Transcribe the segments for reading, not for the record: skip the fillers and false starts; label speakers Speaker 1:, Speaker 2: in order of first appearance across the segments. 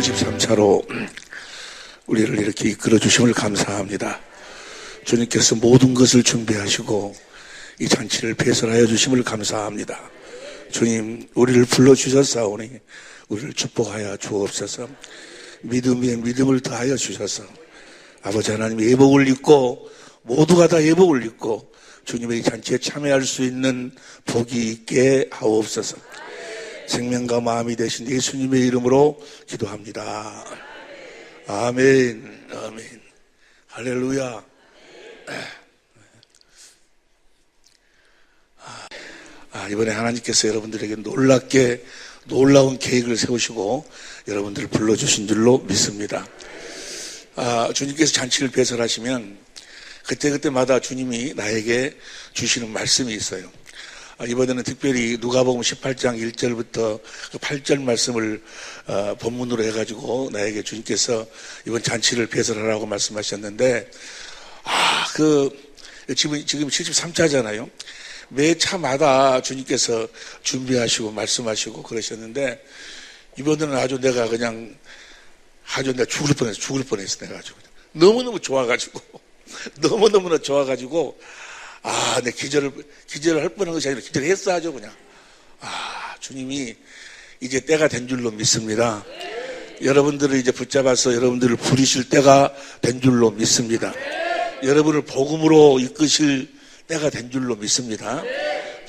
Speaker 1: 73차로 우리를 이렇게 이끌어 주심을 감사합니다. 주님께서 모든 것을 준비하시고 이 잔치를 배설하여 주심을 감사합니다. 주님, 우리를 불러주셨사오니 우리를 축복하여 주옵소서. 믿음에 믿음을 더하여 주셔서 아버지 하나님 예복을 입고 모두가 다 예복을 입고 주님의 이 잔치에 참여할 수 있는 복이 있게 하옵소서. 생명과 마음이 되신 예수님의 이름으로 기도합니다. 아멘. 아멘. 할렐루야. 이번에 하나님께서 여러분들에게 놀라운 계획을 세우시고 여러분들을 불러주신 줄로 믿습니다. 주님께서 잔치를 배설하시면 그때마다 주님이 나에게 주시는 말씀이 있어요. 이번에는 특별히 누가복음 18장 1절부터 그 8절 말씀을 본문으로 해가지고 나에게 주님께서 이번 잔치를 배설하라고 말씀하셨는데, 지금 73차잖아요. 매 차마다 주님께서 준비하시고 말씀하시고 그러셨는데, 이번에는 아주 내가 죽을 뻔했어. 내가 아주 너무너무 좋아가지고 내 기절을 할 뻔한 것이 아니라 기절했어 하죠, 그냥. 주님이 이제 때가 된 줄로 믿습니다. 여러분들을 이제 붙잡아서 여러분들을 부리실 때가 된 줄로 믿습니다. 여러분을 복음으로 이끄실 때가 된 줄로 믿습니다.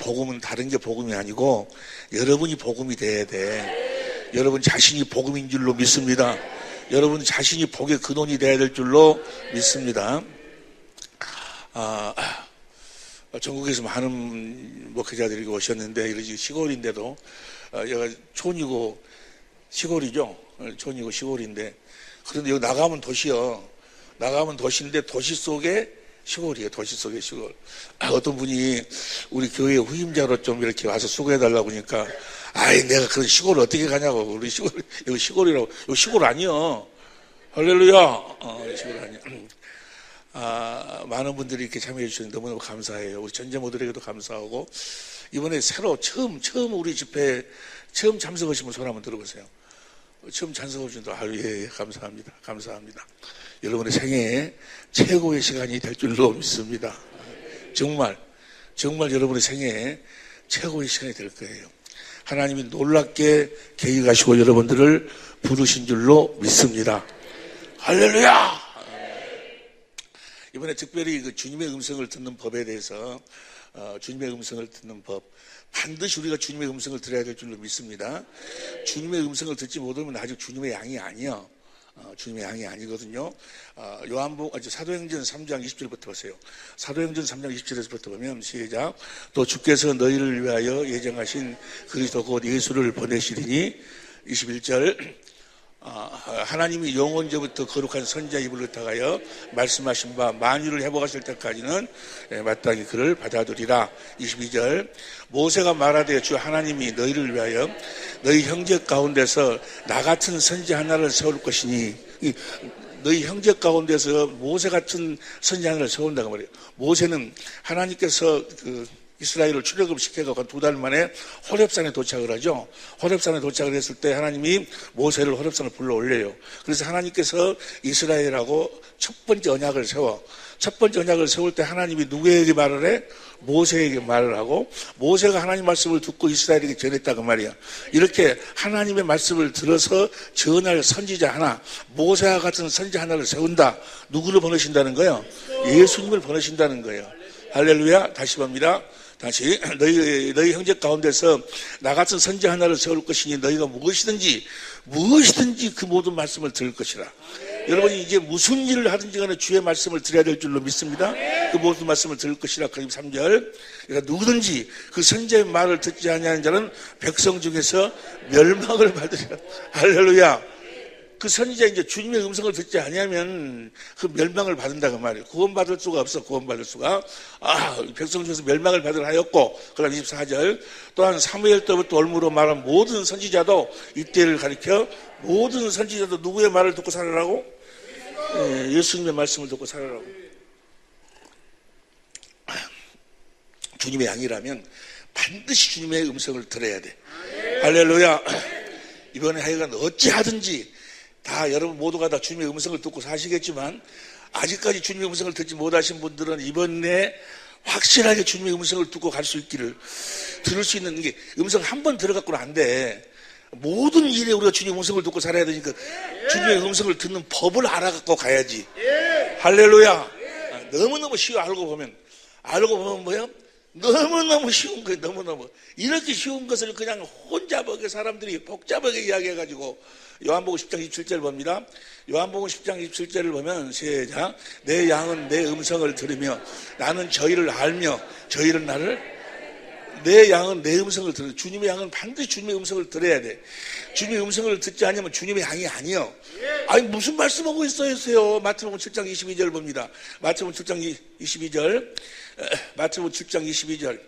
Speaker 1: 복음은 다른 게 복음이 아니고 여러분이 복음이 돼야 돼. 여러분 자신이 복음인 줄로 믿습니다. 여러분 자신이 복의 근원이 돼야 될 줄로 믿습니다. 전국에서 많은 목회자들이 오셨는데, 이러지 시골인데도, 여기가 촌이고 시골이죠. 촌이고 시골인데, 그런데 여기 나가면 도시요. 나가면 도시인데 도시 속에 시골이에요. 도시 속에 시골. 어떤 분이 우리 교회 후임자로 좀 이렇게 와서 수고해달라고 하니까, 내가 그런 시골을 어떻게 가냐고. 우리 시골, 여기 시골이라고. 여기 시골 아니요. 할렐루야. 시골 아니야. 많은 분들이 이렇게 참여해 주셔서 너무너무 감사해요. 우리 전제모들에게도 감사하고, 이번에 처음 우리 집회 처음 참석하신 분 손 한번 들어보세요. 처음 참석하신 분들, 예, 감사합니다. 감사합니다. 여러분의 생애에 최고의 시간이 될 줄로 믿습니다. 정말 여러분의 생애에 최고의 시간이 될 거예요. 하나님이 놀랍게 계획하시고 여러분들을 부르신 줄로 믿습니다. 할렐루야! 이번에 특별히 그 주님의 음성을 듣는 법에 대해서, 주님의 음성을 듣는 법, 반드시 우리가 주님의 음성을 들어야 될 줄로 믿습니다. 주님의 음성을 듣지 못하면 아직 주님의 양이 아니야. 주님의 양이 아니거든요. 사도행전 3장 20절부터 보세요. 사도행전 3장 20절에서부터 보면 시작. 또 주께서 너희를 위하여 예정하신 그리스도 곧 예수를 보내시리니, 21절. 하나님이 영원전부터 거룩한 선지자 입을 의탁하여 말씀하신 바 만유를 회복하실 때까지는 마땅히 그를 받아들이라. 22절. 모세가 말하되 주 하나님이 너희를 위하여 너희 형제 가운데서 나 같은 선지자 하나를 세울 것이니, 너희 형제 가운데서 모세 같은 선지자 하나를 세운다고 말이에요. 모세는 하나님께서 이스라엘을 출애굽 시켜서 2달 만에 호렙산에 도착을 하죠. 호렙산에 도착을 했을 때 하나님이 모세를 호렙산을 불러 올려요. 그래서 하나님께서 이스라엘하고 첫 번째 언약을 세울 때 하나님이 누구에게 말을 해? 모세에게 말을 하고, 모세가 하나님 말씀을 듣고 이스라엘에게 전했다고 말이야. 이렇게 하나님의 말씀을 들어서 전할 선지자 하나, 모세와 같은 선지자 하나를 세운다. 누구를 보내신다는 거예요? 예수님을 보내신다는 거예요. 할렐루야. 다시 봅니다. 다시. 너희 형제 가운데서 나 같은 선지자 하나를 세울 것이니 너희가 무엇이든지 그 모든 말씀을 들을 것이라. 여러분이 이제 무슨 일을 하든지 간에 주의 말씀을 들어야 될 줄로 믿습니다. 그 모든 말씀을 들을 것이라. 그리고 3절. 그러니까 누구든지 그 선지자의 말을 듣지 아니하는 자는 백성 중에서 멸망을 받으리라. 할렐루야. 그 선지자 이제 주님의 음성을 듣지 아니하면 그 멸망을 받는다고 말이에요. 구원받을 수가 없어. 구원받을 수가. 백성 중에서 멸망을 받으라 하였고, 그다음 24절. 또한 사무엘 때부터 올무로 말한 모든 선지자도 이때를 가리켜 모든 선지자도 누구의 말을 듣고 살아라고? 예수님의 말씀을 듣고 살아라고. 주님의 양이라면 반드시 주님의 음성을 들어야 돼. 할렐루야. 이번에 하여간 어찌하든지 다 여러분 모두가 다 주님의 음성을 듣고 사시겠지만 아직까지 주님의 음성을 듣지 못하신 분들은 이번에 확실하게 주님의 음성을 듣고 갈 수 있기를, 들을 수 있는 게, 음성 한 번 들어갖고는 안 돼. 모든 일에 우리가 주님의 음성을 듣고 살아야 되니까 주님의 음성을 듣는 법을 알아갖고 가야지. 할렐루야. 너무너무 쉬워. 알고 보면 뭐야? 너무너무 쉬운 거예요. 너무너무 이렇게 쉬운 것을 그냥 혼잡하게 사람들이 복잡하게 이야기해가지고, 요한복음 10장 27절 봅니다. 요한복음 10장 27절을 보면 시작. 내 양은 내 음성을 들으며 나는 저희를 알며 저희는 나를. 내 양은 내 음성을 들어요. 주님의 양은 반드시 주님의 음성을 들어야 돼. 주님의 음성을 듣지 않으면 주님의 양이 아니요. 아니 무슨 말씀하고 있어요? 마태복음 7장 22절 봅니다. 마태복음 7장 22절. 마태복음 7장 22절.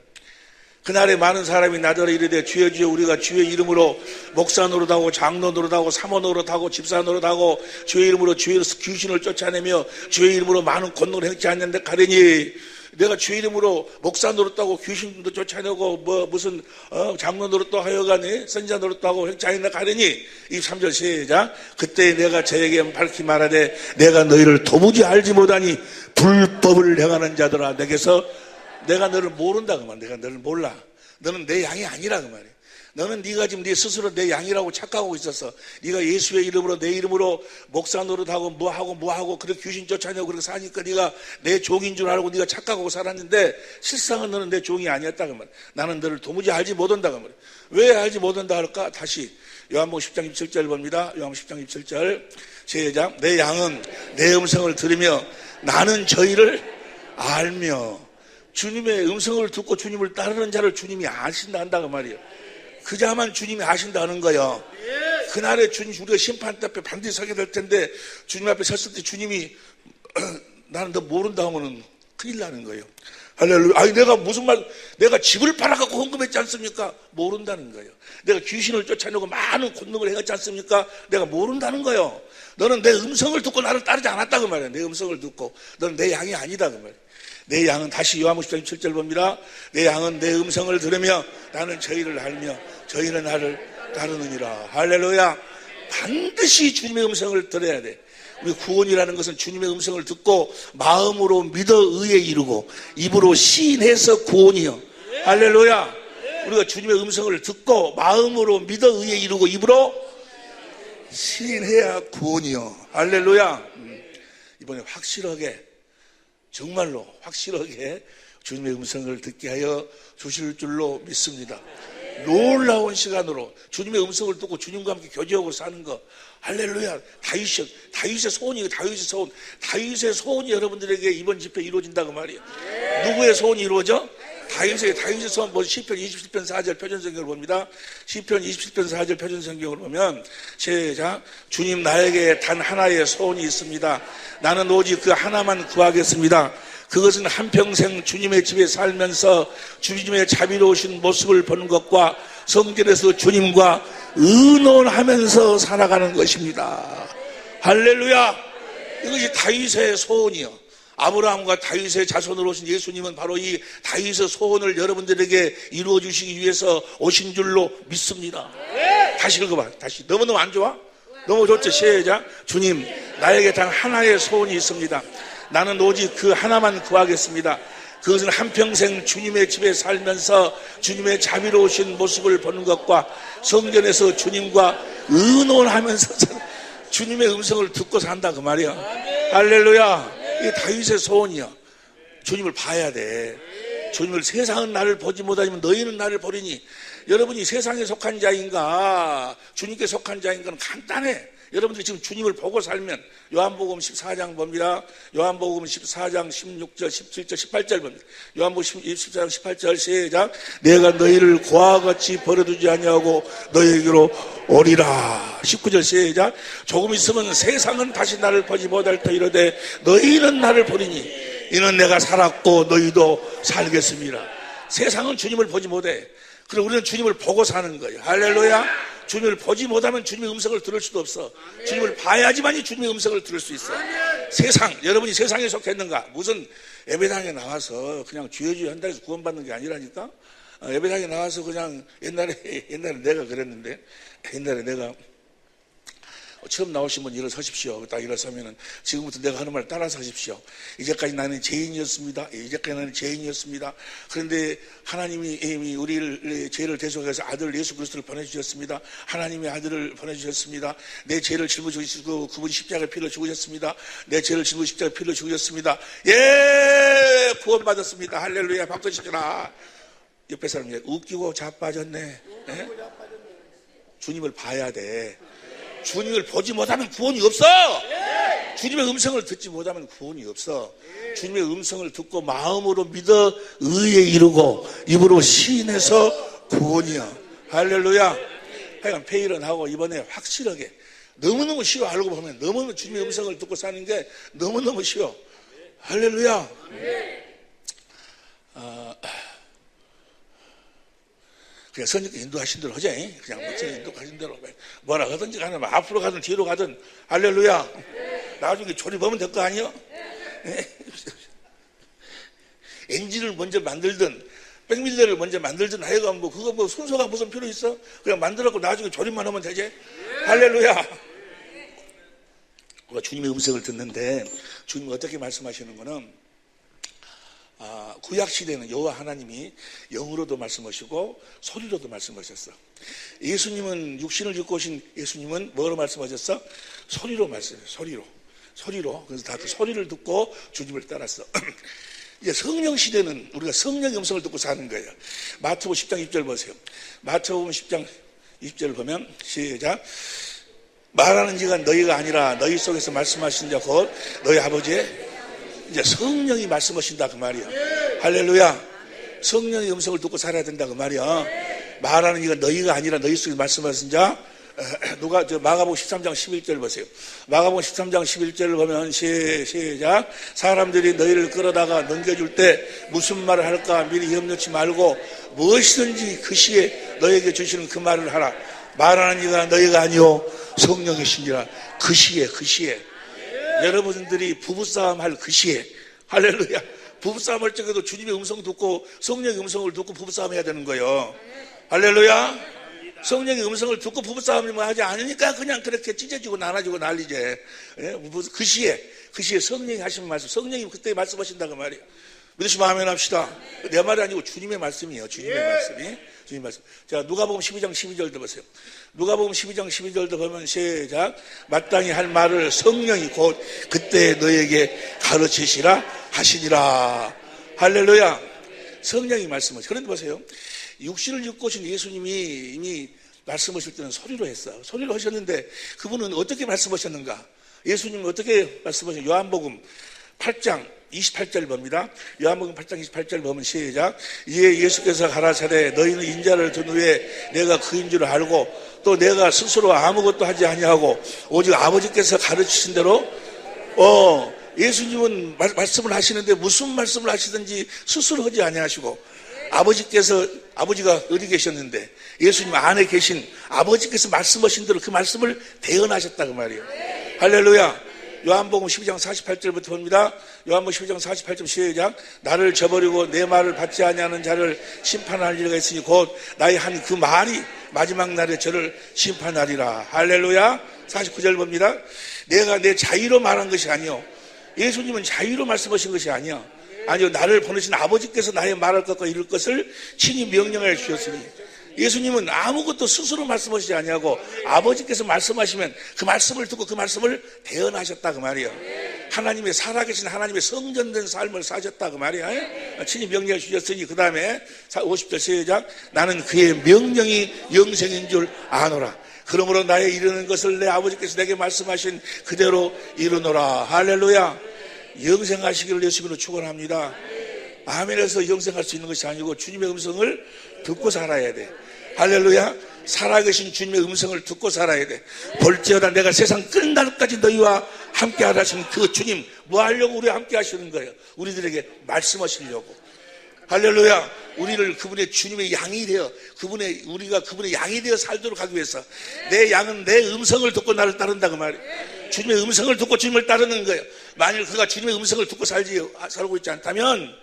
Speaker 1: 그날에 많은 사람이 나더러 이르되 주여 주여 우리가 주의 이름으로 목사 노릇하고 장로 노릇하고 사모 노릇하고 집사 노릇하고 주의 이름으로 주의 귀신을 쫓아내며 주의 이름으로 많은 권능을 행치 않는데 가려니, 내가 주의 이름으로 목사 노릇하고 귀신도 쫓아내고 무슨 장로 노릇도 하여간에 선지자 노릇도 하고 행치 않는데 가려니, 23절 시작. 그때 내가 저에게 밝히 말하되 내가 너희를 도무지 알지 못하니 불법을 행하는 자들아, 내가 너를 모른다 그 말. 내가 너를 몰라. 너는 내 양이 아니라 그 말이야. 너는 네가 지금 네 스스로 내 양이라고 착각하고 있었어. 네가 예수의 이름으로 내 이름으로 목사 노릇하고 뭐하고 그렇게 귀신 쫓아내고 그렇게 사니까 네가 내 종인 줄 알고 네가 착각하고 살았는데 실상은 너는 내 종이 아니었다 그 말. 나는 너를 도무지 알지 못한다 그 말. 왜 알지 못한다 할까? 다시 요한복음 10장 27절 봅니다. 요한복음 10장 27절 시작. 내 양은 내 음성을 들으며 나는 저희를 알며. 주님의 음성을 듣고 주님을 따르는 자를 주님이 아신다 한다 그 말이에요. 그 자만 주님이 아신다는 거예요. 그날에 주님, 우리가 심판 앞에 반드시 서게 될 텐데 주님 앞에 섰을 때 주님이 나는 너 모른다 하면은 큰일 나는 거예요. 할렐루야. 아니 내가 집을 팔아갖고 헌금했지 않습니까? 모른다는 거예요. 내가 귀신을 쫓아내고 많은 권능을 행했지 않습니까? 내가 모른다는 거예요. 너는 내 음성을 듣고 나를 따르지 않았다 그 말이에요. 내 음성을 듣고 너는 내 양이 아니다 그 말이에요. 내 양은, 다시 요한복음 10장 7절 봅니다. 내 양은 내 음성을 들으며 나는 저희를 알며 저희는 나를 따르느니라. 할렐루야. 반드시 주님의 음성을 들어야 돼. 우리 구원이라는 것은 주님의 음성을 듣고 마음으로 믿어 의에 이르고 입으로 시인해서 구원이요. 할렐루야. 우리가 주님의 음성을 듣고 마음으로 믿어 의에 이르고 입으로 시인해야 구원이요. 할렐루야. 이번에 확실하게, 정말로 확실하게 주님의 음성을 듣게 하여 주실 줄로 믿습니다. 놀라운 시간으로 주님의 음성을 듣고 주님과 함께 교제하고 사는 거. 할렐루야. 다윗의 소원이, 다윗의 소원이 여러분들에게 이번 집회 이루어진다고 말이에요. 누구의 소원이 이루어져? 다윗의 소원. 시편 27편 4절 표준성경을 봅니다. 시편 27편 4절 표준성경을 보면 시작. 주님, 나에게 단 하나의 소원이 있습니다. 나는 오직 그 하나만 구하겠습니다. 그것은 한평생 주님의 집에 살면서 주님의 자비로우신 모습을 보는 것과 성전에서 주님과 의논하면서 살아가는 것입니다. 할렐루야. 이것이 다윗의 소원이요. 아브라함과 다윗의 자손으로 오신 예수님은 바로 이 다윗의 소원을 여러분들에게 이루어 주시기 위해서 오신 줄로 믿습니다. 다시 읽어봐. 다시. 너무너무 안 좋아? 너무 좋죠. 시작. 주님, 나에게 단 하나의 소원이 있습니다. 나는 오직 그 하나만 구하겠습니다. 그것은 한평생 주님의 집에 살면서 주님의 자비로우신 모습을 보는 것과 성전에서 주님과 의논하면서 주님의 음성을 듣고 산다 그 말이야. 할렐루야. 이게 다윗의 소원이야. 주님을 봐야 돼. 주님을, 세상은 나를 보지 못하지만 너희는 나를 보리니. 여러분이 세상에 속한 자인가 주님께 속한 자인가는 간단해. 여러분들이 지금 주님을 보고 살면, 요한복음 14장 봅니다. 요한복음 14장 16절 17절 18절 봅니다. 요한복음 14장 18절 시작. 내가 너희를 고와 같이 버려두지 아니하고 너희에게로 오리라. 19절 시작. 조금 있으면 세상은 다시 나를 보지 못할 터 이르되 너희는 나를 보리니 이는 내가 살았고 너희도 살겠습니다. 세상은 주님을 보지 못해. 그럼 우리는 주님을 보고 사는 거예요. 할렐루야. 주님을 보지 못하면 주님의 음성을 들을 수도 없어. 주님을 봐야지만이 주님의 음성을 들을 수 있어. 세상, 여러분이 세상에 속했는가? 무슨 예배당에 나와서 그냥 주여 한다 해서 구원받는 게 아니라니까. 예배당에 나와서 그냥 옛날에 내가 그랬는데, 옛날에 내가 처음 나오신 분 일어서십시오. 딱 일어서면은 지금부터 내가 하는 말 따라서 하십시오. 이제까지 나는 죄인이었습니다. 이제까지 나는 죄인이었습니다. 그런데 하나님이 이미 우리를 죄를 대속해서 아들 예수 그리스도를 보내주셨습니다. 하나님의 아들을 보내주셨습니다. 내 죄를 짊어지시고 그분이 십자가에 피를 죽으셨습니다. 내 죄를 짊어지고 십자가에 피를 죽으셨습니다. 예, 구원받았습니다. 할렐루야. 박수 치시라. 옆에 사람이 웃기고 자빠졌네. 예? 주님을 봐야 돼. 주님을 보지 못하면 구원이 없어. 주님의 음성을 듣지 못하면 구원이 없어. 주님의 음성을 듣고 마음으로 믿어 의에 이르고 입으로 시인해서 구원이야. 할렐루야. 하여간 페일은 하고 이번에 확실하게 너무너무 쉬워. 알고 보면 너무너무 주님의 음성을 듣고 사는 게 너무너무 쉬워. 할렐루야. 그냥 선생님께 인도하신 대로 하자. 그냥 목사님 인도하신 대로 뭐라 하든지 간에 앞으로 가든 뒤로 가든 할렐루야. 나중에 조립하면 될 거 아니요? 엔진을 먼저 만들든 백밀러를 먼저 만들든 하여간 뭐 그거 뭐 순서가 무슨 필요 있어? 그냥 만들었고 나중에 조립만 하면 되지. 할렐루야. 우리가 주님의 음성을 듣는데 주님이 어떻게 말씀하시는 거는 구약시대는 여호와 하나님이 영으로도 말씀하시고 소리로도 말씀하셨어. 예수님은 육신을 입고 오신 예수님은 뭐로 말씀하셨어? 소리로 말씀해요. 소리로. 그래서 다 그 소리를 듣고 주님을 따랐어. 이제 성령 시대는 우리가 성령의 음성을 듣고 사는 거예요. 마태복음 10장 20절 보세요. 마태복음 10장 20절 보면 시작. 말하는 이가 너희가 아니라 너희 속에서 말씀하신 자 곧 너희 아버지의 이제 성령이 말씀하신다 그 말이야. 할렐루야. 성령의 음성을 듣고 살아야 된다 그 말이야. 말하는 이가 너희가 아니라 너희 속에서 말씀하신 자 마가복음 13장 11절 보세요. 마가복음 13장 11절을 보면 시작. 사람들이 너희를 끌어다가 넘겨줄 때 무슨 말을 할까 미리 염려치 말고 무엇이든지 그 시에 너희에게 주시는 그 말을 하라. 말하는 이가 너희가 아니요 성령이시니라. 그 시에 여러분들이 부부싸움 할 그 시에 할렐루야. 부부싸움 할 적에도 주님의 음성 듣고 성령의 음성을 듣고 부부싸움 해야 되는 거예요. 할렐루야. 성령의 음성을 듣고 부부싸움을 하지 않으니까 그냥 그렇게 찢어지고 나눠지고 난리지. 그 시에 성령이 하신 말씀, 성령이 그때 말씀하신다 그 말이에요. 믿으시면 아멘 합시다. 내 말이 아니고 주님의 말씀이에요. 주님의 말씀이. 주님의 말씀. 자, 누가복음 12장 12절도 보세요. 누가복음 12장 12절도 보면 시작. 마땅히 할 말을 성령이 곧 그때 너에게 가르치시라 하시니라. 할렐루야. 성령이 말씀하시죠. 그런데 보세요. 육신을 입고 오신 예수님이 이미 말씀하실 때는 소리로 했어요. 소리로 하셨는데 그분은 어떻게 말씀하셨는가? 예수님은 어떻게 말씀하셨는가? 요한복음 8장 28절 봅니다. 요한복음 8장 28절 보면 시작. 이에 예수께서 가라사대 너희는 인자를 둔 후에 내가 그인 줄 알고 또 내가 스스로 아무것도 하지 아니하고 오직 아버지께서 가르치신 대로 예수님은 말씀을 하시는데 무슨 말씀을 하시든지 스스로 하지 아니하시고 아버지가 어디 계셨는데 예수님 안에 계신 아버지께서 말씀하신 대로 그 말씀을 대언하셨다 그 말이에요. 할렐루야. 요한복음 12장 48절부터 봅니다. 요한복음 12장 48절 시작. 나를 저버리고 내 말을 받지 아니하는 자를 심판할 일가 있으니 곧 나의 한 그 말이 마지막 날에 저를 심판하리라. 할렐루야. 49절 봅니다. 내가 내 자유로 말한 것이 아니요. 예수님은 자유로 말씀하신 것이 아니야. 아니요, 나를 보내신 아버지께서 나의 말할 것과 이룰 것을 친히 명령하여 주셨으니 예수님은 아무것도 스스로 말씀하시지 아니하고 아버지께서 말씀하시면 그 말씀을 듣고 그 말씀을 대언하셨다 그 말이에요. 하나님의 살아계신 하나님의 성전된 삶을 사셨다 그 말이야. 친히 명령해 주셨으니 그 다음에 50절 시작. 나는 그의 명령이 영생인 줄 아노라. 그러므로 나의 이르는 것을 내 아버지께서 내게 말씀하신 그대로 이루노라. 할렐루야. 영생하시기를 예수님으로 축원합니다. 아멘에서 영생할 수 있는 것이 아니고 주님의 음성을 듣고 살아야 돼. 할렐루야. 살아계신 주님의 음성을 듣고 살아야 돼. 볼지어다 내가 세상 끝날까지 너희와 함께 하라신 그 주님 뭐 하려고 우리와 함께 하시는 거예요? 우리들에게 말씀하시려고. 할렐루야. 우리를 그분의 주님의 양이 되어 우리가 그분의 양이 되어 살도록 하기 위해서 내 양은 내 음성을 듣고 나를 따른다 그 말이에요. 주님의 음성을 듣고 주님을 따르는 거예요. 만일 그가 주님의 음성을 듣고 살고 있지 않다면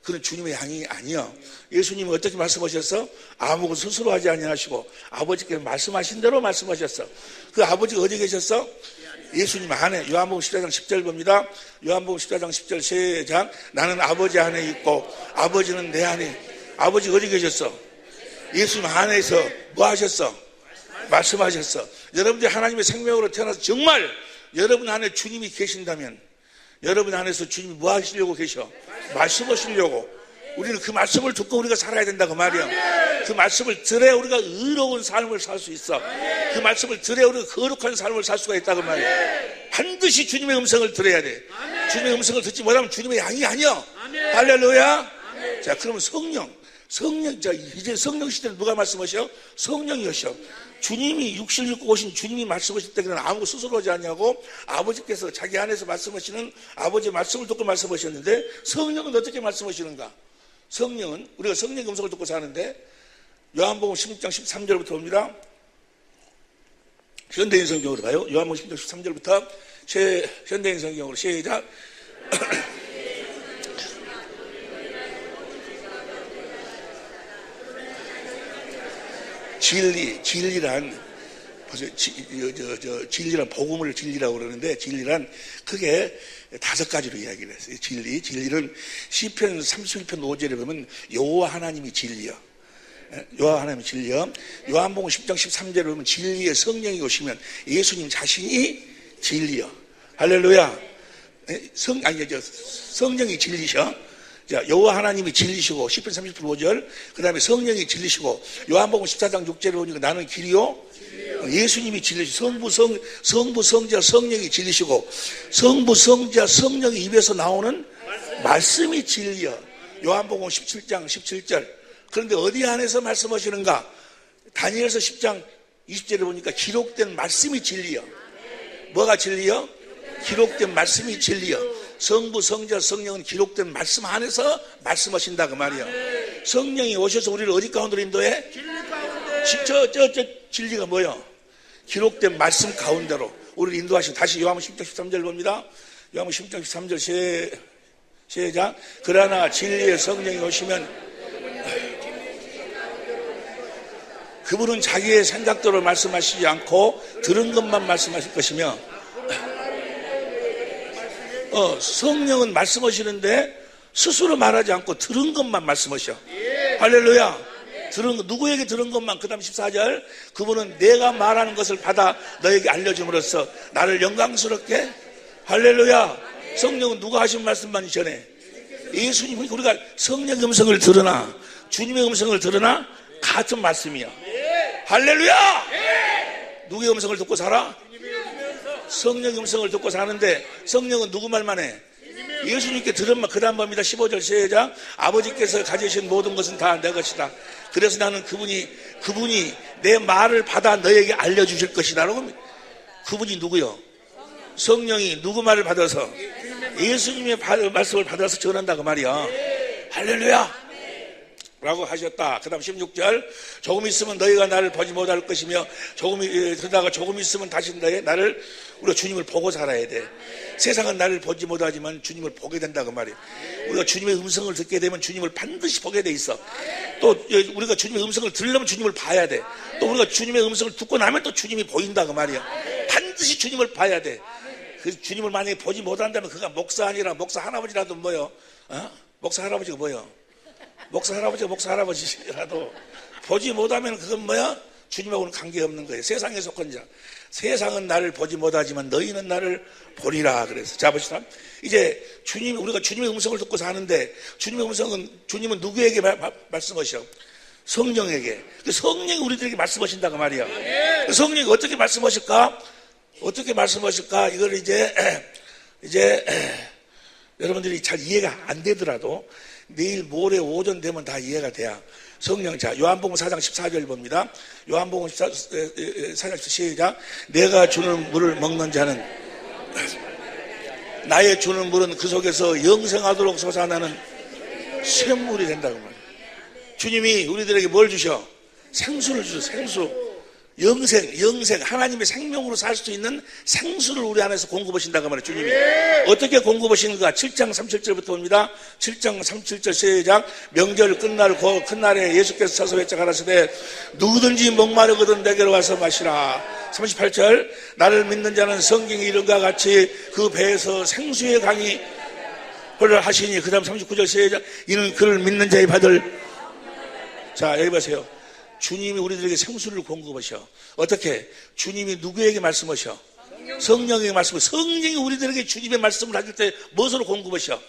Speaker 1: 그는 주님의 양이 아니요. 예수님은 어떻게 말씀하셨어? 아무것도 스스로 하지 아니하시고 아버지께서 말씀하신 대로 말씀하셨어. 그 아버지가 어디 계셨어? 예수님 안에. 요한복음 14장 10절 봅니다. 요한복음 14장 10절 시작. 나는 아버지 안에 있고 아버지는 내 안에. 아버지가 어디 계셨어? 예수님 안에서 뭐 하셨어? 말씀하셨어. 여러분들이 하나님의 생명으로 태어나서 정말 여러분 안에 주님이 계신다면 여러분 안에서 주님이 뭐 하시려고 계셔? 말씀하시려고. 우리는 그 말씀을 듣고 우리가 살아야 된다고 말이야. 그 말씀을 들어야 우리가 의로운 삶을 살 수 있어. 그 말씀을 들어야 우리가 거룩한 삶을 살 수가 있다고 말이야. 반드시 주님의 음성을 들어야 돼. 주님의 음성을 듣지 못하면 주님의 양이 아니야. 할렐루야. 자, 그러면 성령, 자, 이제 성령 시대는 누가 말씀하셔? 성령이셔. 주님이 육신을 입고 오신 주님이 말씀하실 때는 아무 스스로 하지 않냐고 아버지께서 자기 안에서 말씀하시는 아버지의 말씀을 듣고 말씀하셨는데 성령은 어떻게 말씀하시는가? 성령은 우리가 성령의 음성을 듣고 사는데 요한복음 16장 13절부터 봅니다. 현대인 성경으로 가요. 요한복음 16장 13절부터 현대인 성경으로 시작. 진리란 진리란 복음을 진리라고 그러는데 진리란 크게 5가지로 이야기를 했어요. 진리는 시편 31편 5절에 보면 여호와 하나님이 진리여. 여호와 하나님이 진리여. 요한복음 10장 13절에 보면 진리의 성령이 오시면 예수님 자신이 진리여. 할렐루야. 성령이 진리셔. 자, 여호와 하나님이 진리시고 시편 30편 5절 그 다음에 성령이 진리시고 요한복음 14장 6절에 보니까 나는 길이요 예수님이 진리시고 성부 성자 성령이 진리시고 성부 성자 성령의 입에서 나오는 말씀이 진리여. 요한복음 17장 17절. 그런데 어디 안에서 말씀하시는가? 다니엘서 10장 20절에 보니까 기록된 말씀이 진리여. 뭐가 진리여? 기록된 말씀이 진리여. 성부, 성자, 성령은 기록된 말씀 안에서 말씀하신다 그 말이야. 성령이 오셔서 우리를 어디 가운데로 인도해? 진리 가운데. 진리가 뭐야? 기록된 말씀 가운데로 우리를 인도하신. 다시 요한복음 10장 13절 봅니다. 요한복음 10장 13절 시작. 그러나 진리의 성령이 오시면 그분은 자기의 생각대로 말씀하시지 않고 들은 것만 말씀하실 것이며 성령은 말씀하시는데 스스로 말하지 않고 들은 것만 말씀하셔. 할렐루야. 누구에게 들은 것만. 그 다음 14절. 그분은 내가 말하는 것을 받아 너에게 알려줌으로써 나를 영광스럽게. 할렐루야. 성령은 누가 하신 말씀만 전해? 예수님이. 우리가 성령의 음성을 들으나 주님의 음성을 들으나 같은 말씀이야. 할렐루야. 누구의 음성을 듣고 살아? 성령의 음성을 듣고 사는데 성령은 누구 말만 해? 예수님께 들은 말. 그 다음 봅니다. 15절 시작. 아버지께서 가지신 모든 것은 다 내 것이다. 그래서 나는 그분이 내 말을 받아 너에게 알려주실 것이다. 그분이 누구요? 성령이 누구 말을 받아서? 예수님의 말씀을 받아서 전한다고 말이야. 할렐루야. 라고 하셨다. 그 다음 16절. 조금 있으면 너희가 나를 보지 못할 것이며 그러다가 조금 있으면 다시 우리가 주님을 보고 살아야 돼. 세상은 나를 보지 못하지만 주님을 보게 된다고 말이야. 우리가 주님의 음성을 듣게 되면 주님을 반드시 보게 돼 있어. 또 우리가 주님의 음성을 들으려면 주님을 봐야 돼. 또 우리가 주님의 음성을 듣고 나면 또 주님이 보인다고 말이야. 반드시 주님을 봐야 돼. 그 주님을 만약에 보지 못한다면 그가 목사 아니라 목사 할아버지라도 뭐요? 목사 할아버지가 뭐요? 목사 할아버지라도 보지 못하면 그건 뭐야? 주님하고는 관계없는 거예요. 세상에 속한 자. 세상은 나를 보지 못하지만 너희는 나를 보리라. 그래서 자 봅시다. 이제 우리가 주님의 음성을 듣고 사는데 주님은 누구에게 말씀하셔? 성령에게. 그 성령이 우리들에게 말씀하신다고 말이야. 그 성령이 어떻게 말씀하실까? 이걸 이제 여러분들이 잘 이해가 안 되더라도 내일 모레 오전 되면 다 이해가 돼야. 성령. 자, 요한복음 4장 14절 봅니다. 요한복음 4장 시작. 내가 주는 물을 먹는 자는 나의 주는 물은 그 속에서 영생하도록 솟아나는 샘물이 된다고 말이에요. 주님이 우리들에게 뭘 주셔? 생수를 주셔. 생수. 영생, 하나님의 생명으로 살 수 있는 생수를 우리 안에서 공급하신다고 말해요, 주님이. 어떻게 공급하시는가? 7장 37절부터 봅니다. 7장 37절 시작. 명절 끝날 큰 날에 예수께서 서서 외쳐가라사대 누구든지 목마르거든 내게로 와서 마시라. 38절. 나를 믿는 자는 성경의 이름과 같이 그 배에서 생수의 강이 흘러 하시니. 그 다음 39절 시작. 이는 그를 믿는 자의 받을. 자, 여기 보세요. 주님이 우리들에게 생수를 공급하셔. 어떻게? 주님이 누구에게 말씀하셔? 성령에게 말씀하셔. 성령이 우리들에게 주님의 말씀을 하실 때 무엇으로 공급하셔?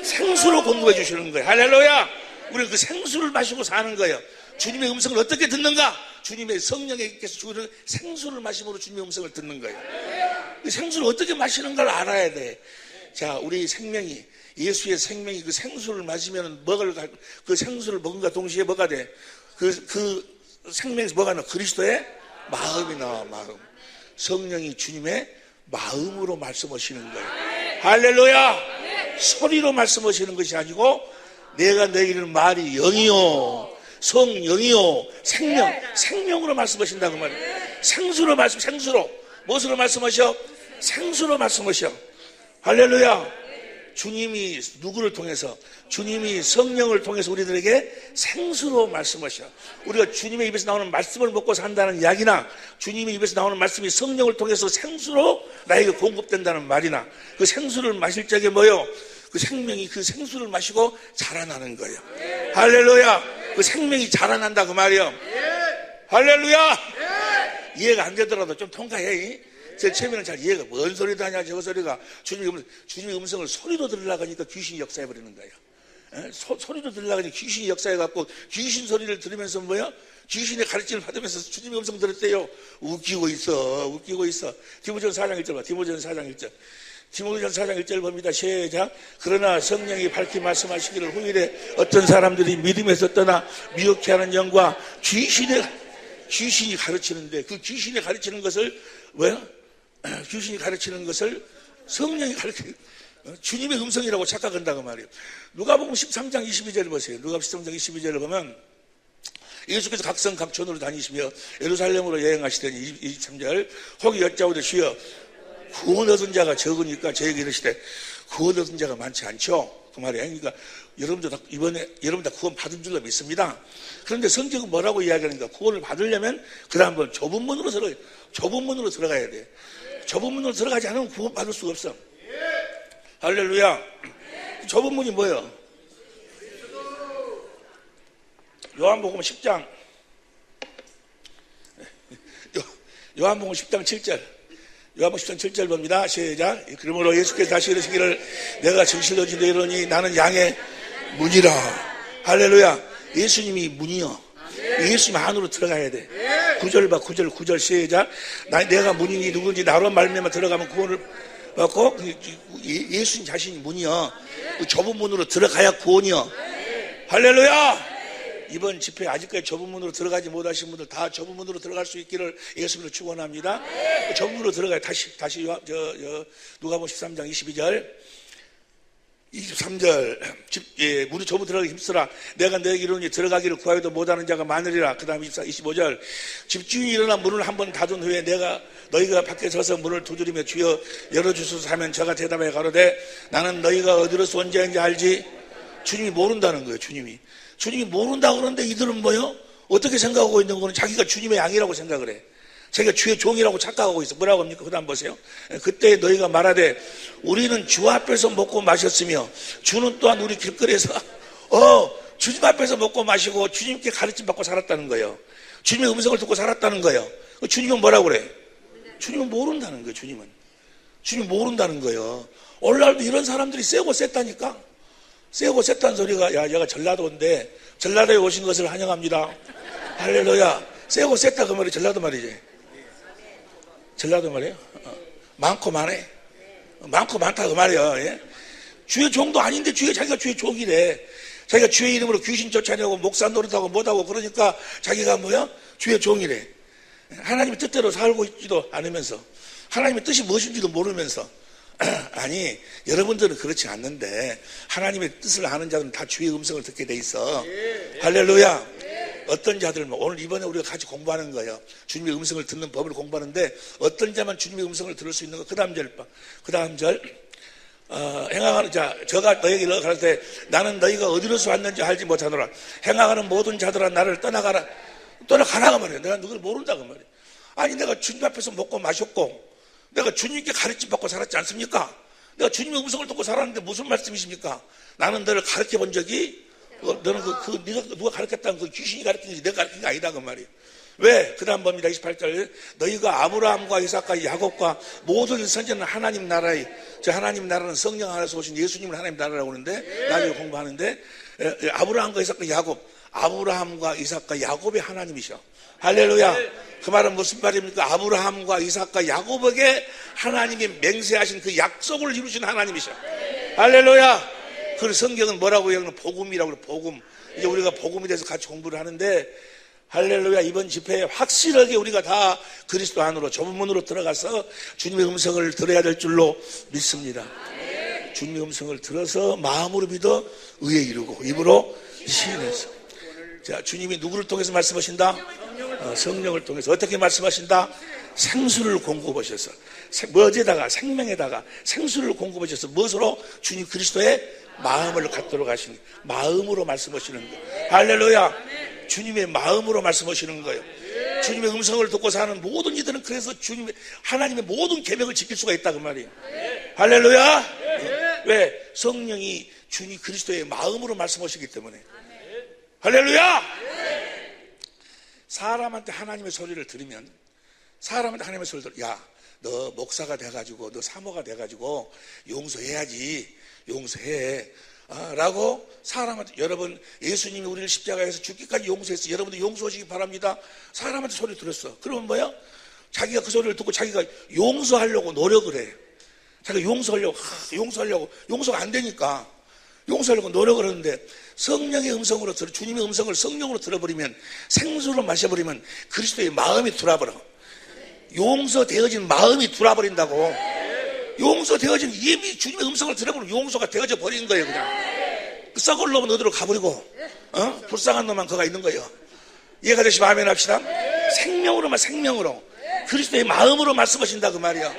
Speaker 1: 생수로 공급해 주시는 거예요. 할렐루야! 우리는 그 생수를 마시고 사는 거예요. 주님의 음성을 어떻게 듣는가? 주님의 성령에게서 주는 생수를 마심으로 주님의 음성을 듣는 거예요. 그 생수를 어떻게 마시는가를 알아야 돼. 자, 우리 생명이, 예수의 생명이 그 생수를 마시면 그 생수를 먹은가 동시에 뭐가 돼? 그 생명에서 뭐가 나와? 그리스도의 마음이 나와. 마음. 성령이 주님의 마음으로 말씀하시는 거예요. 할렐루야! 소리로 말씀하시는 것이 아니고 내가 너에게 이르는 말이 영이요 성령이요 생명으로 말씀하신다고 말이에요. 생수로 무엇으로 말씀하셔? 생수로 말씀하셔. 할렐루야! 주님이 누구를 통해서? 주님이 성령을 통해서 우리들에게 생수로 말씀하셔. 우리가 주님의 입에서 나오는 말씀을 먹고 산다는 이야기나 주님의 입에서 나오는 말씀이 성령을 통해서 생수로 나에게 공급된다는 말이나 그 생수를 마실 적에 뭐요? 그 생명이 그 생수를 마시고 자라나는 거예요. 할렐루야! 그 생명이 자라난다 그 말이요. 할렐루야! 이해가 안 되더라도 좀 통과해. 제 처음에는 잘 이해가 뭔 소리도 하냐 저 소리가. 주님의 음성을 소리로 들으려고 하니까 귀신이 역사해버리는 거예요. 소리로 들으려고 하니까 귀신이 역사해갖고 귀신 소리를 들으면서 뭐야? 귀신의 가르침을 받으면서 주님의 음성 들었대요. 웃기고 있어. 디모데전서 4장 1절 봐. 디모데전서 4장 1절 봅니다. 시작. 그러나 성령이 밝히 말씀하시기를 후일에 어떤 사람들이 믿음에서 떠나 미혹해 하는 영과 귀신이 가르치는데 그 귀신이 가르치는 것을 뭐야? 귀신이 가르치는 것을 성령이 가르치는 주님의 음성이라고 착각한다고 말이에요. 누가복음 13장 22절을 보세요. 누가복음 13장 22절을 보면 예수께서 각성 각촌으로 다니시며 예루살렘으로 여행하시더니 23절 혹이 여짜오되 주여 구원 얻은 자가 적으니까 저에게 이르시되 구원 얻은 자가 많지 않죠. 그 말이에요. 그러니까 여러분들 다 구원 받은 줄로 믿습니다. 그런데 성경은 뭐라고 이야기하는가? 구원을 받으려면 그 다음 좁은 문으로 들어가야 돼. 좁은 문으로 들어가지 않으면 구원 받을 수가 없어. 할렐루야. 좁은 문이 뭐예요? 요한복음 10장 요한복음 10장 7절 요한복음 10장 7절 봅니다. 시작. 그러므로 예수께서 다시 이르시기를 내가 진실로 진실로 이르노니 나는 양의 문이라. 할렐루야. 예수님이 문이요. 예수님 안으로 들어가야 돼. 9절 봐. 9절 시작. 내가 문이니 누군지 나로 말미암아 들어가면 구원을 받고 예수님 자신이 문이요. 그 좁은 문으로 들어가야 구원이요. 할렐루야. 이번 집회 아직까지 좁은 문으로 들어가지 못하신 분들 다 좁은 문으로 들어갈 수 있기를 예수님으로 축원합니다. 좁은 문으로 들어가요. 다시 누가복음 13장 23절 문이 좁은 들어가기 힘쓰라. 내가 너에게 이르노니 들어가기를 구하여도 못하는 자가 많으리라. 그 다음 25절 집주인이 일어나 문을 한번 닫은 후에 너희가 밖에 서서 문을 두드리며 주여 열어주소서 하면 저가 대답해 가로되 나는 너희가 어디로서 온 자인지 알지. 주님이 모른다는 거예요. 주님이 모른다고 그러는데 이들은 뭐요? 어떻게 생각하고 있는 거는 자기가 주님의 양이라고 생각을 해. 자기가 주의 종이라고 착각하고 있어. 뭐라고 합니까? 그 다음 보세요. 그때 너희가 말하되 우리는 주 앞에서 먹고 마셨으며 주는 또한 우리 길거리에서 주님 앞에서 먹고 마시고 주님께 가르침 받고 살았다는 거예요. 주님의 음성을 듣고 살았다는 거예요. 주님은 뭐라고 그래? 주님은 모른다는 거예요. 주님이 모른다는 거예요. 오늘날도 이런 사람들이 세고 셌다니까. 세고 셌다는 소리가 얘가 전라도인데 전라도에 오신 것을 환영합니다. 할렐루야. 세고 셌다 그 말이 전라도 말이지. 전라도 말이에요. 많고 많해. 많고 많다 그 말이에요. 예? 주의 종도 아닌데 자기가 주의 종이래. 자기가 주의 이름으로 귀신 쫓아내고 목사 노릇하고 못하고 그러니까 자기가 뭐야? 주의 종이래. 하나님의 뜻대로 살고 있지도 않으면서 하나님의 뜻이 무엇인지도 모르면서 아니 여러분들은 그렇지 않는데 하나님의 뜻을 아는 자들은 다 주의 음성을 듣게 돼 있어. 할렐루야. 어떤 자들은 오늘 이번에 우리가 같이 공부하는 거예요. 주님의 음성을 듣는 법을 공부하는데 어떤 자만 주님의 음성을 들을 수 있는 거. 그 다음 절 행하는 자, 저가 너에게 가를 때 나는 너희가 어디로서 왔는지 알지 못하노라. 행하는 모든 자들아 나를 떠나가라가 말이야. 내가 누구를 모른다고 말이야. 아니 내가 주님 앞에서 먹고 마셨고 내가 주님께 가르침 받고 살았지 않습니까? 내가 주님의 음성을 듣고 살았는데 무슨 말씀이십니까? 나는 너를 가르쳐 본 적이 너는 네가 누가 가르쳤다는 그 귀신이 가르친 거지 내가 가르친 게 아니다 그 말이야. 왜? 그 다음 봅니다. 28절 너희가 아브라함과 이삭과 야곱과 모든 선지자는 하나님 나라의 저 하나님 나라는 성령 안에서 오신 예수님을 하나님 나라라고 하는데 나중에 공부하는데 아브라함과 이삭과 야곱 아브라함과 이삭과 야곱의 하나님이셔. 할렐루야. 그 말은 무슨 말입니까? 아브라함과 이삭과 야곱에게 하나님이 맹세하신 그 약속을 이루신 하나님이셔. 할렐루야. 그 성경은 뭐라고 해요? 복음이라고 그래. 복음. 이제 우리가 복음에 대해서 같이 공부를 하는데 할렐루야. 이번 집회에 확실하게 우리가 다 그리스도 안으로 좁은 문으로 들어가서 주님의 음성을 들어야 될 줄로 믿습니다. 주님의 음성을 들어서 마음으로 믿어 의에 이루고 입으로 시인해서. 자, 주님이 누구를 통해서 말씀하신다? 성령을 통해서. 어떻게 말씀하신다? 생수를 공급하셔서 뭐에다가 생명에다가 생수를 공급하셔서 무엇으로? 주님 그리스도의 마음을 갖도록 하시는 마음으로 말씀하시는 거예요. 할렐루야. 주님의 마음으로 말씀하시는 거예요. 주님의 음성을 듣고 사는 모든 이들은 그래서 하나님의 모든 계명을 지킬 수가 있다 그 말이에요. 할렐루야. 왜? 성령이 주님 그리스도의 마음으로 말씀하시기 때문에. 할렐루야. 사람한테 하나님의 소리를 들으면 사람한테 하나님의 소리를 들으면 야, 너 목사가 돼가지고 너 사모가 돼가지고 용서해야지. 용서해 라고 사람한테 여러분 예수님이 우리를 십자가에서 죽기까지 용서했어. 여러분도 용서하시기 바랍니다. 사람한테 소리 들었어. 그러면 뭐야? 자기가 그 소리를 듣고 자기가 용서하려고 노력을 해. 자기가 용서하려고 용서가 안 되니까 용서하려고 노력을 하는데 성령의 음성으로 주님의 음성을 성령으로 들어버리면 생수로 마셔버리면 그리스도의 마음이 돌아버려. 용서되어진 마음이 돌아버린다고. 용서되어진 이미 주님의 음성을 들어보면 용서가 되어져 버린 거예요. 그냥 썩을 놈은 어디로 가버리고 불쌍한 놈만 거가 있는 거예요. 이해가 되시면 아멘 합시다. 생명으로 그리스도의 마음으로 말씀하신다 그 말이야.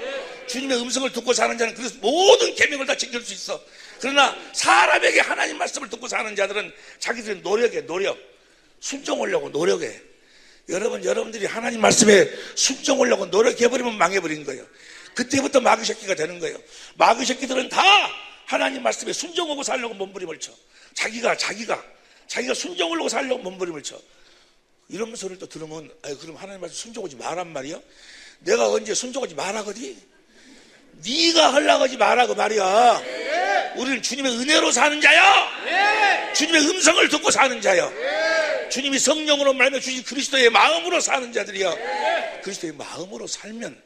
Speaker 1: 주님의 음성을 듣고 사는 자는 그래서 모든 계명을 다 지킬 수 있어. 그러나 사람에게 하나님 말씀을 듣고 사는 자들은 자기들의 노력 순종하려고 노력해. 여러분들이 하나님 말씀에 순종하려고 노력해버리면 망해버린 거예요. 그때부터 마귀 새끼가 되는 거예요. 마귀 새끼들은 다 하나님 말씀에 순종하고 살려고 몸부림을 쳐. 자기가 순종하려고 살려고 몸부림을 쳐. 이런 소리를 또 들으면 그럼 하나님 말씀 순종하지 말란 말이야? 내가 언제 순종하지 말라거디? 네가 하려고 하지 말라 그 말이야. 우리는 주님의 은혜로 사는 자야. 주님의 음성을 듣고 사는 자야. 주님이 성령으로 말하며 주신 그리스도의 마음으로 사는 자들이야. 그리스도의 마음으로 살면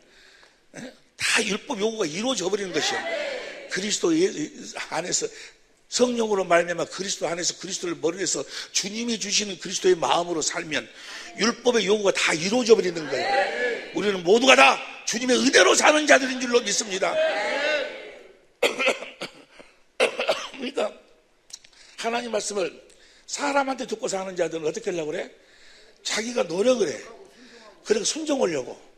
Speaker 1: 다 율법 요구가 이루어져 버리는 것이야. 그리스도 안에서 성령으로 말미암아 그리스도 안에서 그리스도를 머리에서 주님이 주시는 그리스도의 마음으로 살면 율법의 요구가 다 이루어져 버리는 거예요. 우리는 모두가 다 주님의 은혜로 사는 자들인 줄로 믿습니다. 그러니까 하나님 말씀을 사람한테 듣고 사는 자들은 어떻게 하려고 그래? 자기가 노력을 해. 그래서 순종하려고.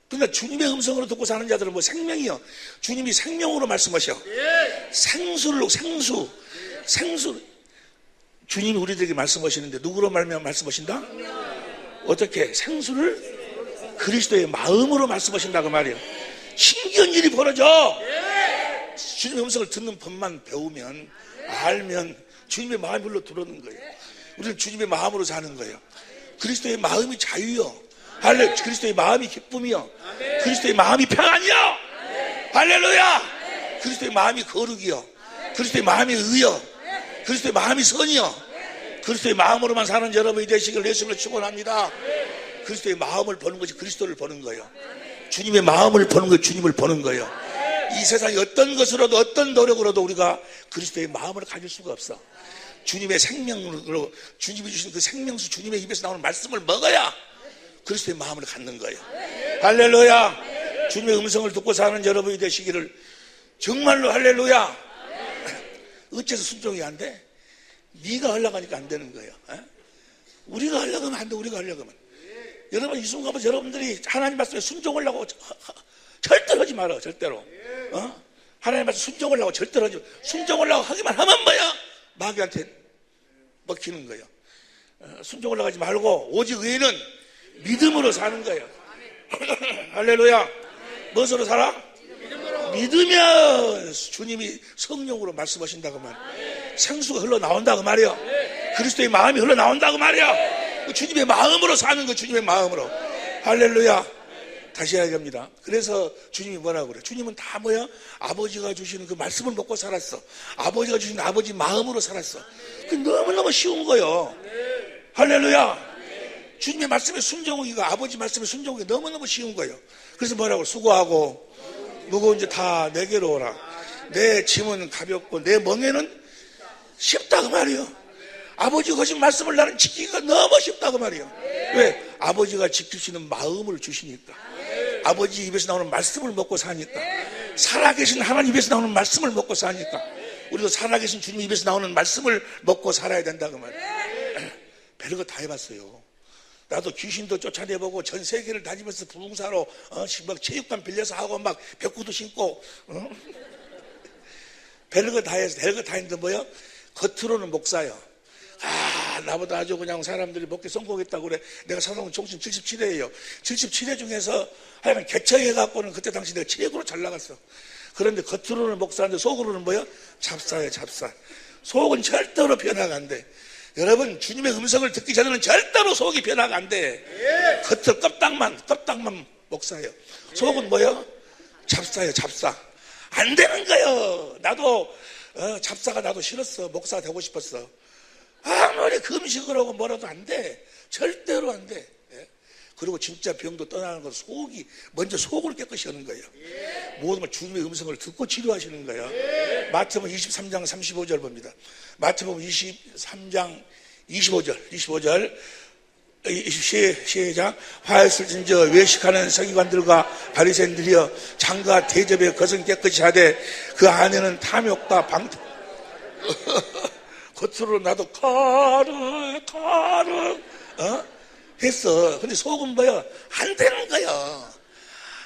Speaker 1: 그러니까 주님의 음성으로 듣고 사는 자들은 뭐 생명이요. 주님이 생명으로 말씀하셔. 생수. 주님이 우리들에게 말씀하시는데 누구로 말미암아 말씀하신다? 어떻게? 생수를 그리스도의 마음으로 말씀하신다 그 말이에요. 신기한 일이 벌어져. 주님의 음성을 듣는 법만 배우면 알면 주님의 마음이 흘러 들어오는 거예요. 우리는 주님의 마음으로 사는 거예요. 그리스도의 마음이 자유요. 그리스도의 마음이 기쁨이요. 그리스도의 마음이 평안이요. 할렐루야. 그리스도의 마음이 거룩이요. 그리스도의 마음이 의요. 그리스도의 마음이 선이요. 그리스도의 마음으로만 사는 여러분이 되시길 예수님을 축원합니다. 그리스도의 마음을 보는 것이 그리스도를 보는 거예요. 주님의 마음을 보는 것이 주님을 보는 거예요. 이 세상에 어떤 것으로도 어떤 노력으로도 우리가 그리스도의 마음을 가질 수가 없어. 주님의 생명으로 주님이 주신 그 생명수 주님의 입에서 나오는 말씀을 먹어야 그리스도의 마음을 갖는 거예요. 할렐루야. 주님의 음성을 듣고 사는 여러분이 되시기를 정말로 할렐루야. 어째서 순종이 안 돼? 네가 하려고 하니까 안 되는 거예요. 우리가 하려고 하면 안 돼. 우리가 하려고 하면. 여러분 이 순간부터 여러분들이 하나님 말씀에 순종하려고 절대로 하지 마라. 절대로. 하나님 말씀 순종하려고 절대로 하지 마. 순종하려고 하기만 하면 뭐야? 마귀한테 먹히는 거예요. 순종하려고 하지 말고 오직 의인은 믿음으로 사는 거예요. 할렐루야. 무엇으로 살아? 믿으면 주님이 성령으로 말씀하신다고 말이에요. 생수가 흘러나온다고 말이에요. 그리스도의 마음이 흘러나온다고 말이에요. 주님의 마음으로 사는 거. 주님의 마음으로. 할렐루야. 다시 이야기합니다. 그래서 주님이 뭐라고 그래? 주님은 다 뭐야? 아버지가 주시는 그 말씀을 먹고 살았어. 아버지가 주신 아버지 마음으로 살았어. 그 너무너무 쉬운 거예요. 할렐루야. 주님의 말씀에 순종하기가, 아버지 말씀에 순종하기가 너무너무 쉬운 거예요. 그래서 뭐라고? 수고하고 무거운 죄 다 내게로 오라. 내 짐은 가볍고 내 멍에는 쉽다고 말이에요. 아버지가 하신 말씀을 나는 지키기가 너무 쉽다고 말이에요. 왜? 아버지가 지키시는 마음을 주시니까. 아버지 입에서 나오는 말씀을 먹고 사니까. 살아계신 하나님 입에서 나오는 말씀을 먹고 사니까. 우리도 살아계신 주님 입에서 나오는 말씀을 먹고 살아야 된다고 말이에요. 별거 다 해봤어요. 나도 귀신도 쫓아내보고 전 세계를 다니면서 부흥사로 막 체육관 빌려서 하고 막 벽구도 신고 별거 다 해서 별거 다 했는데 뭐야? 겉으로는 목사요. 나보다 아주 그냥 사람들이 먹기 성공했다고 그래. 내가 사상 총신 77회예요. 77회 중에서 하여간 개척해갖고는 그때 당시 내가 최고로 잘 나갔어. 그런데 겉으로는 목사인데 속으로는 뭐야? 잡사예요, 잡사. 속은 절대로 변화가 안 돼. 여러분, 주님의 음성을 듣기 전에는 절대로 속이 변화가 안 돼. 겉을 껍딱만 목사예요. 속은 뭐야? 잡사예요, 잡사. 안 되는 거예요. 나도 잡사가 나도 싫었어. 목사가 되고 싶었어. 아무리 금식을 하고 뭐라도 안 돼. 절대로 안 돼. 그리고 진짜 병도 떠나는 건 속이, 먼저 속을 깨끗이 하는 거예요. 모든 걸 주님의 음성을 듣고 치료하시는 거예요. 마태복음 23장 35절 봅니다. 마태복음 23장 25절 시작. 화였을 진저 외식하는 서기관들과 바리새인들이여 장과 대접에 것은 깨끗이 하되 그 안에는 탐욕과 방탕 겉으로 나도 가르 했어. 근데 속은 뭐야? 안 되는 거야.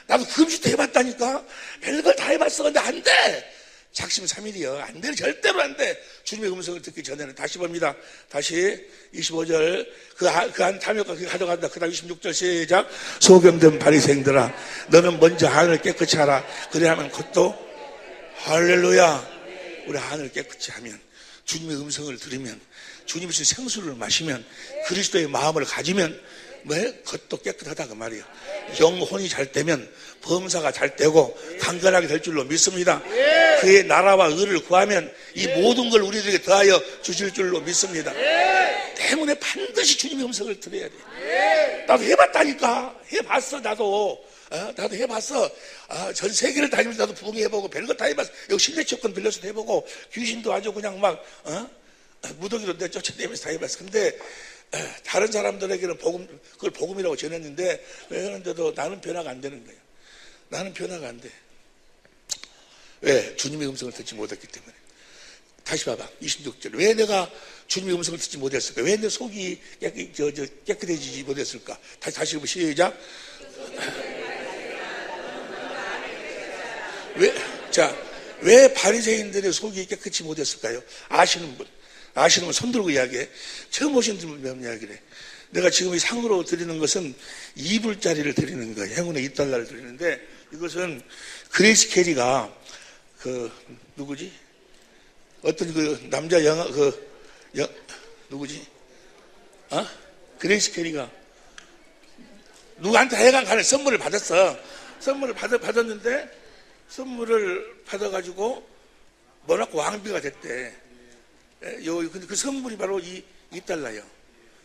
Speaker 1: 나도 금식도 해봤다니까. 별걸 다 해봤어. 근데 안 돼. 작심 삼일이요. 안 돼. 절대로 안 돼. 주님의 음성을 듣기 전에는. 다시 봅니다. 다시 25절. 그 안 탐욕과 그게 가져간다. 그 다음 26절 시작. 소경된 바리새인들아 너는 먼저 안을 깨끗이 하라. 그래 하면 그것도 할렐루야. 우리 안을 깨끗이 하면, 주님의 음성을 들으면, 주님이 주신 생수를 마시면, 그리스도의 마음을 가지면 겉도 깨끗하다 그 말이에요. 영혼이 잘 되면 범사가 잘 되고 강건하게 될 줄로 믿습니다. 그의 나라와 의를 구하면 이 모든 걸 우리들에게 더하여 주실 줄로 믿습니다. 때문에 반드시 주님의 음성을 들어야 돼. 나도 해봤다니까. 해봤어. 나도 해봤어. 전 세계를 다니면서 나도 부흥해보고 별거 다 해봤어. 여기 실내체육관 빌려서도 해보고 귀신도 아주 그냥 막 무더기로 내 쫓아내면서 다 해봤어. 근데 다른 사람들에게는 그걸 복음이라고 전했는데 그런데도 나는 변화가 안 되는 거예요. 나는 변화가 안 돼. 왜? 주님의 음성을 듣지 못했기 때문에. 다시 봐봐. 26절. 왜 내가 주님의 음성을 듣지 못했을까? 왜 내 속이 깨끗해지지 못했을까? 다시 한번 시작. 왜 바리새인들의 속이 깨끗이 못했을까요? 아시는 분 손 들고 이야기해. 처음 오신 분 이야기를 해. 내가 지금 이 상으로 드리는 것은 2불짜리를 드리는 거예요. 행운의 $2를 드리는데, 이것은 그레이스 캐리가 누구지? 어떤 남자 누구지? 그레이스 캐리가 누구한테 하여간 간에 선물을 받았어. 선물을 받았는데, 선물을 받아가지고 모나코 왕비가 됐대. 근데 그 선물이 바로 이 $2예요.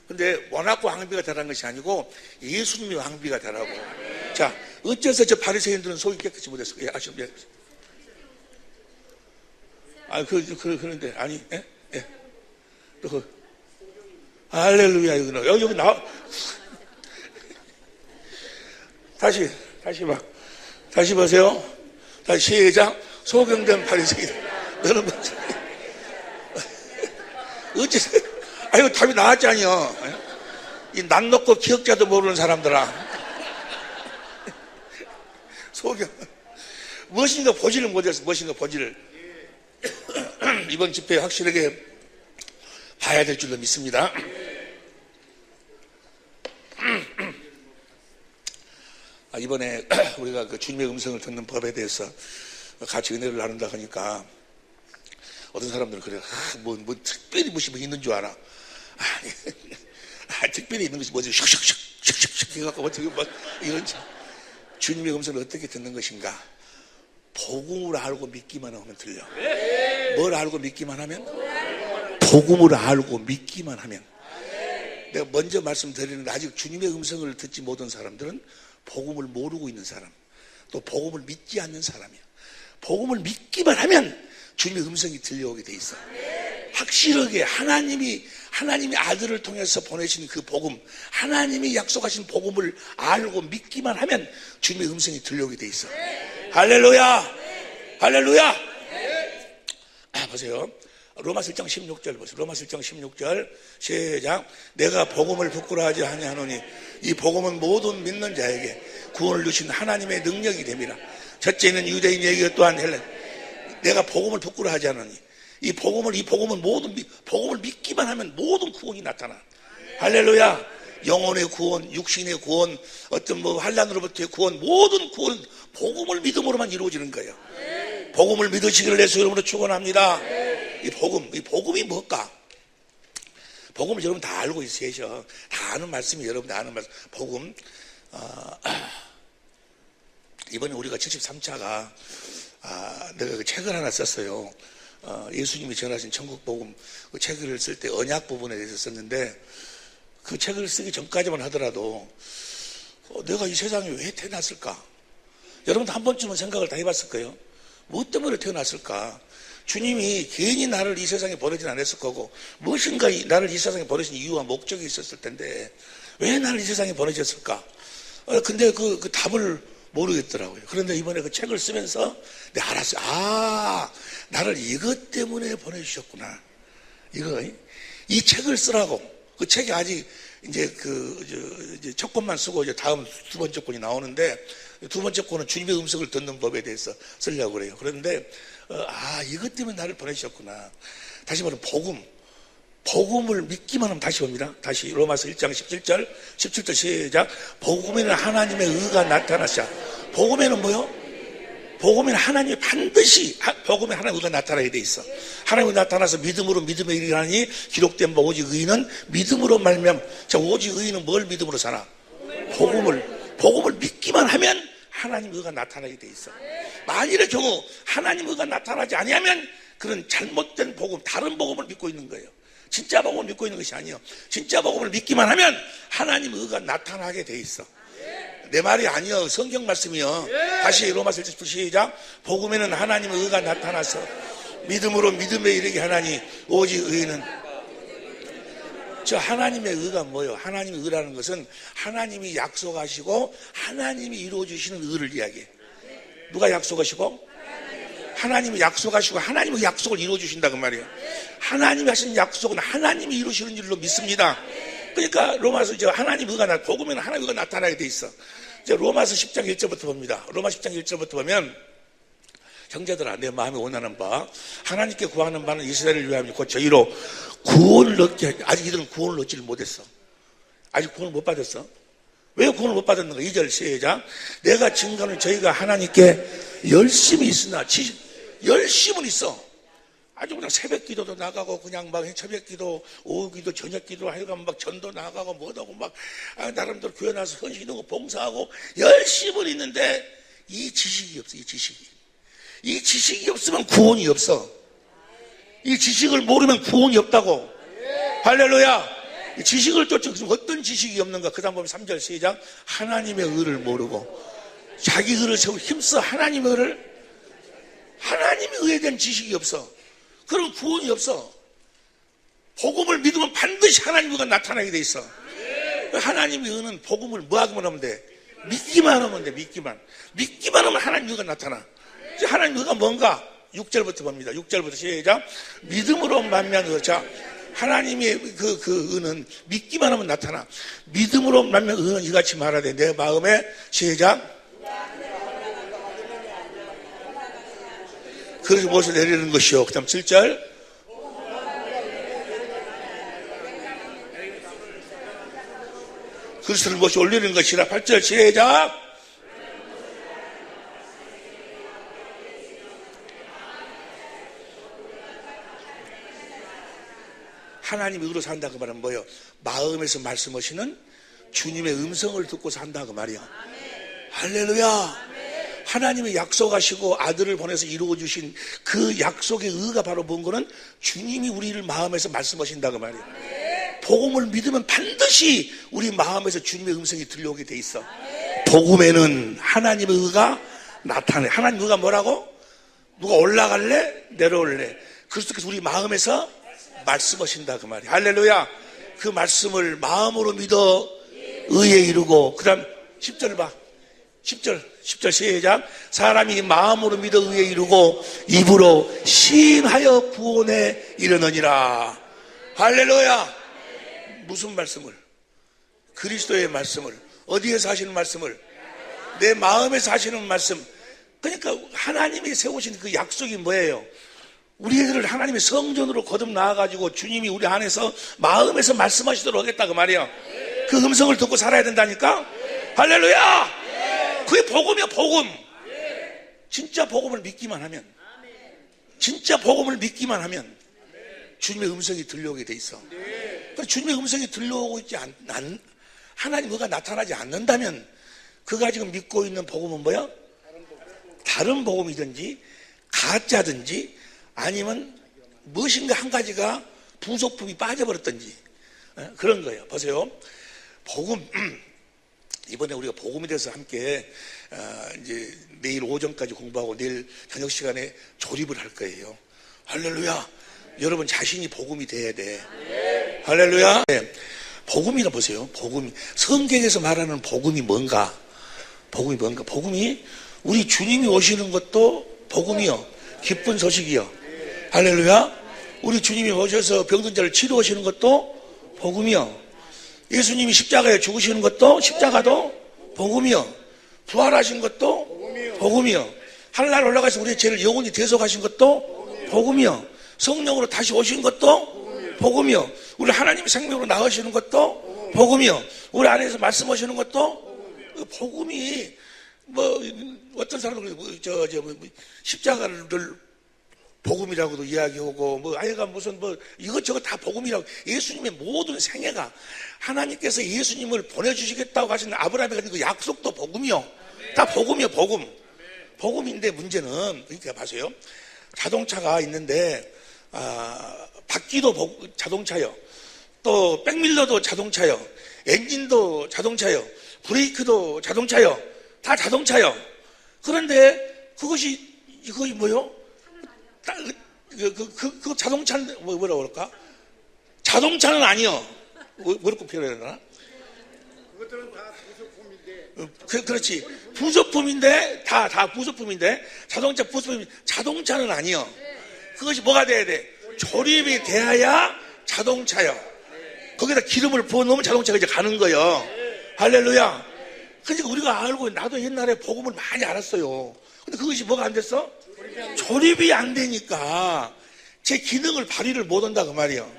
Speaker 1: 근데 모나코 왕비가 되라는 것이 아니고 예수님이 왕비가 되라고. 자, 어째서 저 바리새인들은 속이 깨끗이 못했을까요? 아시죠? 그런데 아니, 할렐루야. 여기 나와. 다시 보세요. 다시 시작. 소경된 바리새인. 너는 먼저. 어째서? 이거 답이 나왔잖아요. 이 난 놓고 기억자도 모르는 사람들아. 소경. 무엇인가 보지를 못해서 무엇인가 보지를. 이번 집회에 확실하게 봐야 될 줄로 믿습니다. 이번에 우리가 그 주님의 음성을 듣는 법에 대해서 같이 은혜를 나눈다 하니까 어떤 사람들은 그래요. 뭐 특별히 무슨 뭐 있는 줄 알아. 특별히 있는 것이 뭐지? 슉슉슉슉슉 해갖고 어떻게 막 이런 주님의 음성을 어떻게 듣는 것인가? 복음을 알고 믿기만 하면 들려. 뭘 알고 믿기만 하면? 복음을 알고 믿기만 하면. 내가 먼저 말씀드리는데 아직 주님의 음성을 듣지 못한 사람들은 복음을 모르고 있는 사람, 또 복음을 믿지 않는 사람이야. 복음을 믿기만 하면 주님의 음성이 들려오게 돼 있어. 확실하게 하나님이 아들을 통해서 보내신 그 복음, 하나님이 약속하신 복음을 알고 믿기만 하면 주님의 음성이 들려오게 돼 있어. 할렐루야! 할렐루야! 보세요. 로마서 1장 16절 보세요. 로마서 1장 16절 시작. 내가 복음을 부끄러워하지 아니하노니 이 복음은 모든 믿는 자에게 구원을 주신 하나님의 능력이 됨이라. 첫째는 유대인에게 또한 헬렌. 내가 복음을 부끄러워하지 않으니 이 복음은 모든 복음을 믿기만 하면 모든 구원이 나타나. 할렐루야. 영혼의 구원, 육신의 구원, 어떤 뭐 환난으로부터의 구원, 모든 구원 복음을 믿음으로만 이루어지는 거예요. 복음을 믿으시기를 예수 이름으로 축원합니다. 이 복음이 뭘까? 복음을 여러분 다 알고 있으셔. 다 아는 말씀이 여러분 다 아는 말씀. 복음. 이번에 우리가 73차가 내가 그 책을 하나 썼어요. 예수님이 전하신 천국복음 그 책을 쓸 때 언약 부분에 대해서 썼는데 그 책을 쓰기 전까지만 하더라도 내가 이 세상에 왜 태어났을까? 여러분도 한 번쯤은 생각을 다 해봤을 거예요. 무엇 때문에 태어났을까? 주님이 괜히 나를 이 세상에 보내진 않았을 거고 무엇인가 나를 이 세상에 보내신 이유와 목적이 있었을 텐데 왜 나를 이 세상에 보내셨을까? 근데 그 답을 모르겠더라고요. 그런데 이번에 그 책을 쓰면서 내가 알았어요. 나를 이것 때문에 보내주셨구나. 이 책을 쓰라고. 그 책이 아직 이제 이제 첫 권만 쓰고 이제 다음 두 번째 권이 나오는데 두 번째 권은 주님의 음성을 듣는 법에 대해서 쓰려고 그래요. 그런데 이것 때문에 나를 보내셨구나. 다시 말하면 복음을 믿기만 하면 다시 봅니다. 다시 로마서 1장 17절 시작. 복음에는 하나님의 의가 나타나시자. 복음에는 뭐요? 복음에는 하나님이 반드시 복음에 하나님의 의가 나타나게 돼 있어. 하나님이 나타나서 믿음으로 믿음에 이르라니 기록된 바 오직 의인은 믿음으로 말미암. 자, 오직 의인은 뭘 믿음으로 사나? 복음을 믿기만 하면 하나님의 의가 나타나게 돼 있어. 만일의 경우 하나님의 의가 나타나지 아니하면 그런 잘못된 복음, 다른 복음을 믿고 있는 거예요. 진짜 복음을 믿고 있는 것이 아니에요. 진짜 복음을 믿기만 하면 하나님의 의가 나타나게 돼 있어. 내 말이 아니요. 성경 말씀이요. 다시 로마서 1장 시작. 복음에는 하나님의 의가 나타나서 믿음으로 믿음에 이르게 하나니 오직 의는. 저 하나님의 의가 뭐예요? 하나님의 의라는 것은 하나님이 약속하시고 하나님이 이루어주시는 의를 이야기해. 누가 약속하시고? 하나님이 약속하시고 하나님의 약속을 이루어주신다 그 말이에요. 하나님이 하신 약속은 하나님이 이루시는 줄로 믿습니다. 그러니까 로마서 이제 하나님의 의가 복음에는 하나님의 의가 나타나게 돼 있어. 이제 로마서 10장 1절부터 봅니다. 로마 10장 1절부터 보면 형제들아 내 마음에 원하는 바 하나님께 구하는 바는 이스라엘을 위하여 곧 저희로 구원을 얻게. 아직 이들은 구원을 얻지를 못했어. 아직 구원을 못 받았어. 왜 구원을 못 받았는가? 2절 시작. 내가 증거는 저희가 하나님께 열심히 있으나 열심은 있어. 아주 그냥 새벽 기도도 나가고 그냥 막 새벽 기도, 오후 기도, 저녁 기도 하여간 막 전도 나가고 뭐하고 막 나름대로 교회 나서 헌신하고 봉사하고 열심은 있는데 이 지식이 없어. 이 지식이 없으면 구원이 없어. 이 지식을 모르면 구원이 없다고. 할렐루야. 이 지식을 쫓아 어떤 지식이 없는가? 그 다음 보면 3절 시작. 하나님의 의를 모르고 자기 의를 세우고 힘써 하나님의 의를. 하나님의 의에 대한 지식이 없어. 그럼 구원이 없어. 복음을 믿으면 반드시 하나님의 의가 나타나게 돼 있어. 하나님의 의는 복음을 뭐하기만 하면 돼? 믿기만 하면 돼. 믿기만 하면 하나님의 의가 나타나. 하나님의 의가 뭔가? 6절부터 봅니다. 6절부터 시작. 믿음으로 만난 자 하나님의 그 은은 믿기만 하면 나타나. 믿음으로 만면 은은 이같이 말하되 내 마음에 시작. 그래서 무엇을 내리는 것이요. 그 다음 7절. 그리스도를 무엇이 올리는 것이라. 8절 시작. 하나님의 의로 산다 그 말은 뭐예요? 마음에서 말씀하시는 주님의 음성을 듣고 산다 그 말이야. 할렐루야. 하나님의 약속하시고 아들을 보내서 이루어주신 그 약속의 의가 바로 뭔 거는 주님이 우리를 마음에서 말씀하신다 그 말이야. 복음을 믿으면 반드시 우리 마음에서 주님의 음성이 들려오게 돼 있어. 복음에는 하나님의 의가 나타내. 하나님의 의가 뭐라고? 누가 올라갈래? 내려올래? 그리스도께서 우리 마음에서 말씀하신다 그 말이야. 할렐루야. 그 말씀을 마음으로 믿어 의에 이루고. 그 다음 10절 봐. 10절 시작. 사람이 마음으로 믿어 의에 이루고 입으로 시인하여 구원에 이르느니라. 할렐루야. 무슨 말씀을? 그리스도의 말씀을. 어디에서 하시는 말씀을? 내 마음에서 하시는 말씀. 그러니까 하나님이 세우신 그 약속이 뭐예요? 우리들을 하나님의 성전으로 거듭 나와가지고 주님이 우리 안에서 마음에서 말씀하시도록 하겠다 그 말이야. 그 음성을 듣고 살아야 된다니까. 할렐루야. 그게 복음이야. 복음. 진짜 복음을 믿기만 하면, 진짜 복음을 믿기만 하면 주님의 음성이 들려오게 돼 있어. 그러니까 주님의 음성이 들려오고 있지 하나님 의가 나타나지 않는다면 그가 지금 믿고 있는 복음은 뭐야? 다른 복음이든지 가짜든지 아니면 무엇인가 한 가지가 부속품이 빠져버렸든지 그런 거예요. 보세요. 복음. 이번에 우리가 복음에 대해서 함께 이제 내일 오전까지 공부하고 내일 저녁 시간에 조립을 할 거예요. 할렐루야. 여러분 자신이 복음이 돼야 돼. 할렐루야. 네. 복음이라 보세요. 복음. 성경에서 말하는 복음이 뭔가? 복음이 뭔가? 복음이 우리 주님이 오시는 것도 복음이요. 기쁜 소식이요. 할렐루야. 우리 주님이 오셔서 병든 자를 치료하시는 것도 복음이요. 예수님이 십자가에 죽으시는 것도 십자가도 복음이요. 부활하신 것도 복음이요. 하늘나라 올라가서 우리의 죄를 영원히 대속하신 것도 복음이요. 성령으로 다시 오신 것도 복음이요. 우리 하나님의 생명으로 나으시는 것도 복음이요. 우리 안에서 말씀하시는 것도 복음이 뭐 어떤 사람들은 십자가를 복음이라고도 이야기하고 뭐 아예가 무슨 뭐 이것저것 다 복음이라고. 예수님의 모든 생애가 하나님께서 예수님을 보내주시겠다고 하시는 아브라함이 가진 그 약속도 복음이요. 다 복음이요. 복음. 복음인데 문제는 그러니까 봐세요. 자동차가 있는데 바퀴도 자동차요. 또 백밀러도 자동차요. 엔진도 자동차요. 브레이크도 자동차요. 다 자동차요. 그런데 그것이 뭐요? 그 자동차는 뭐라고 그럴까? 자동차는 아니요. 뭐라고 표현해야 되나?
Speaker 2: 그것들은 다 부속품인데.
Speaker 1: 그렇지. 부속품인데 다 부속품인데 자동차 부속품. 자동차는 아니요. 그것이 뭐가 돼야 돼? 조립이 돼야 자동차요. 거기다 기름을 부어 놓으면 자동차가 이제 가는 거예요. 할렐루야. 그러니까 우리가 알고 나도 옛날에 복음을 많이 알았어요. 근데 그것이 뭐가 안 됐어? 조립이 안 되니까 제 기능을 발휘를 못 한다 그 말이에요.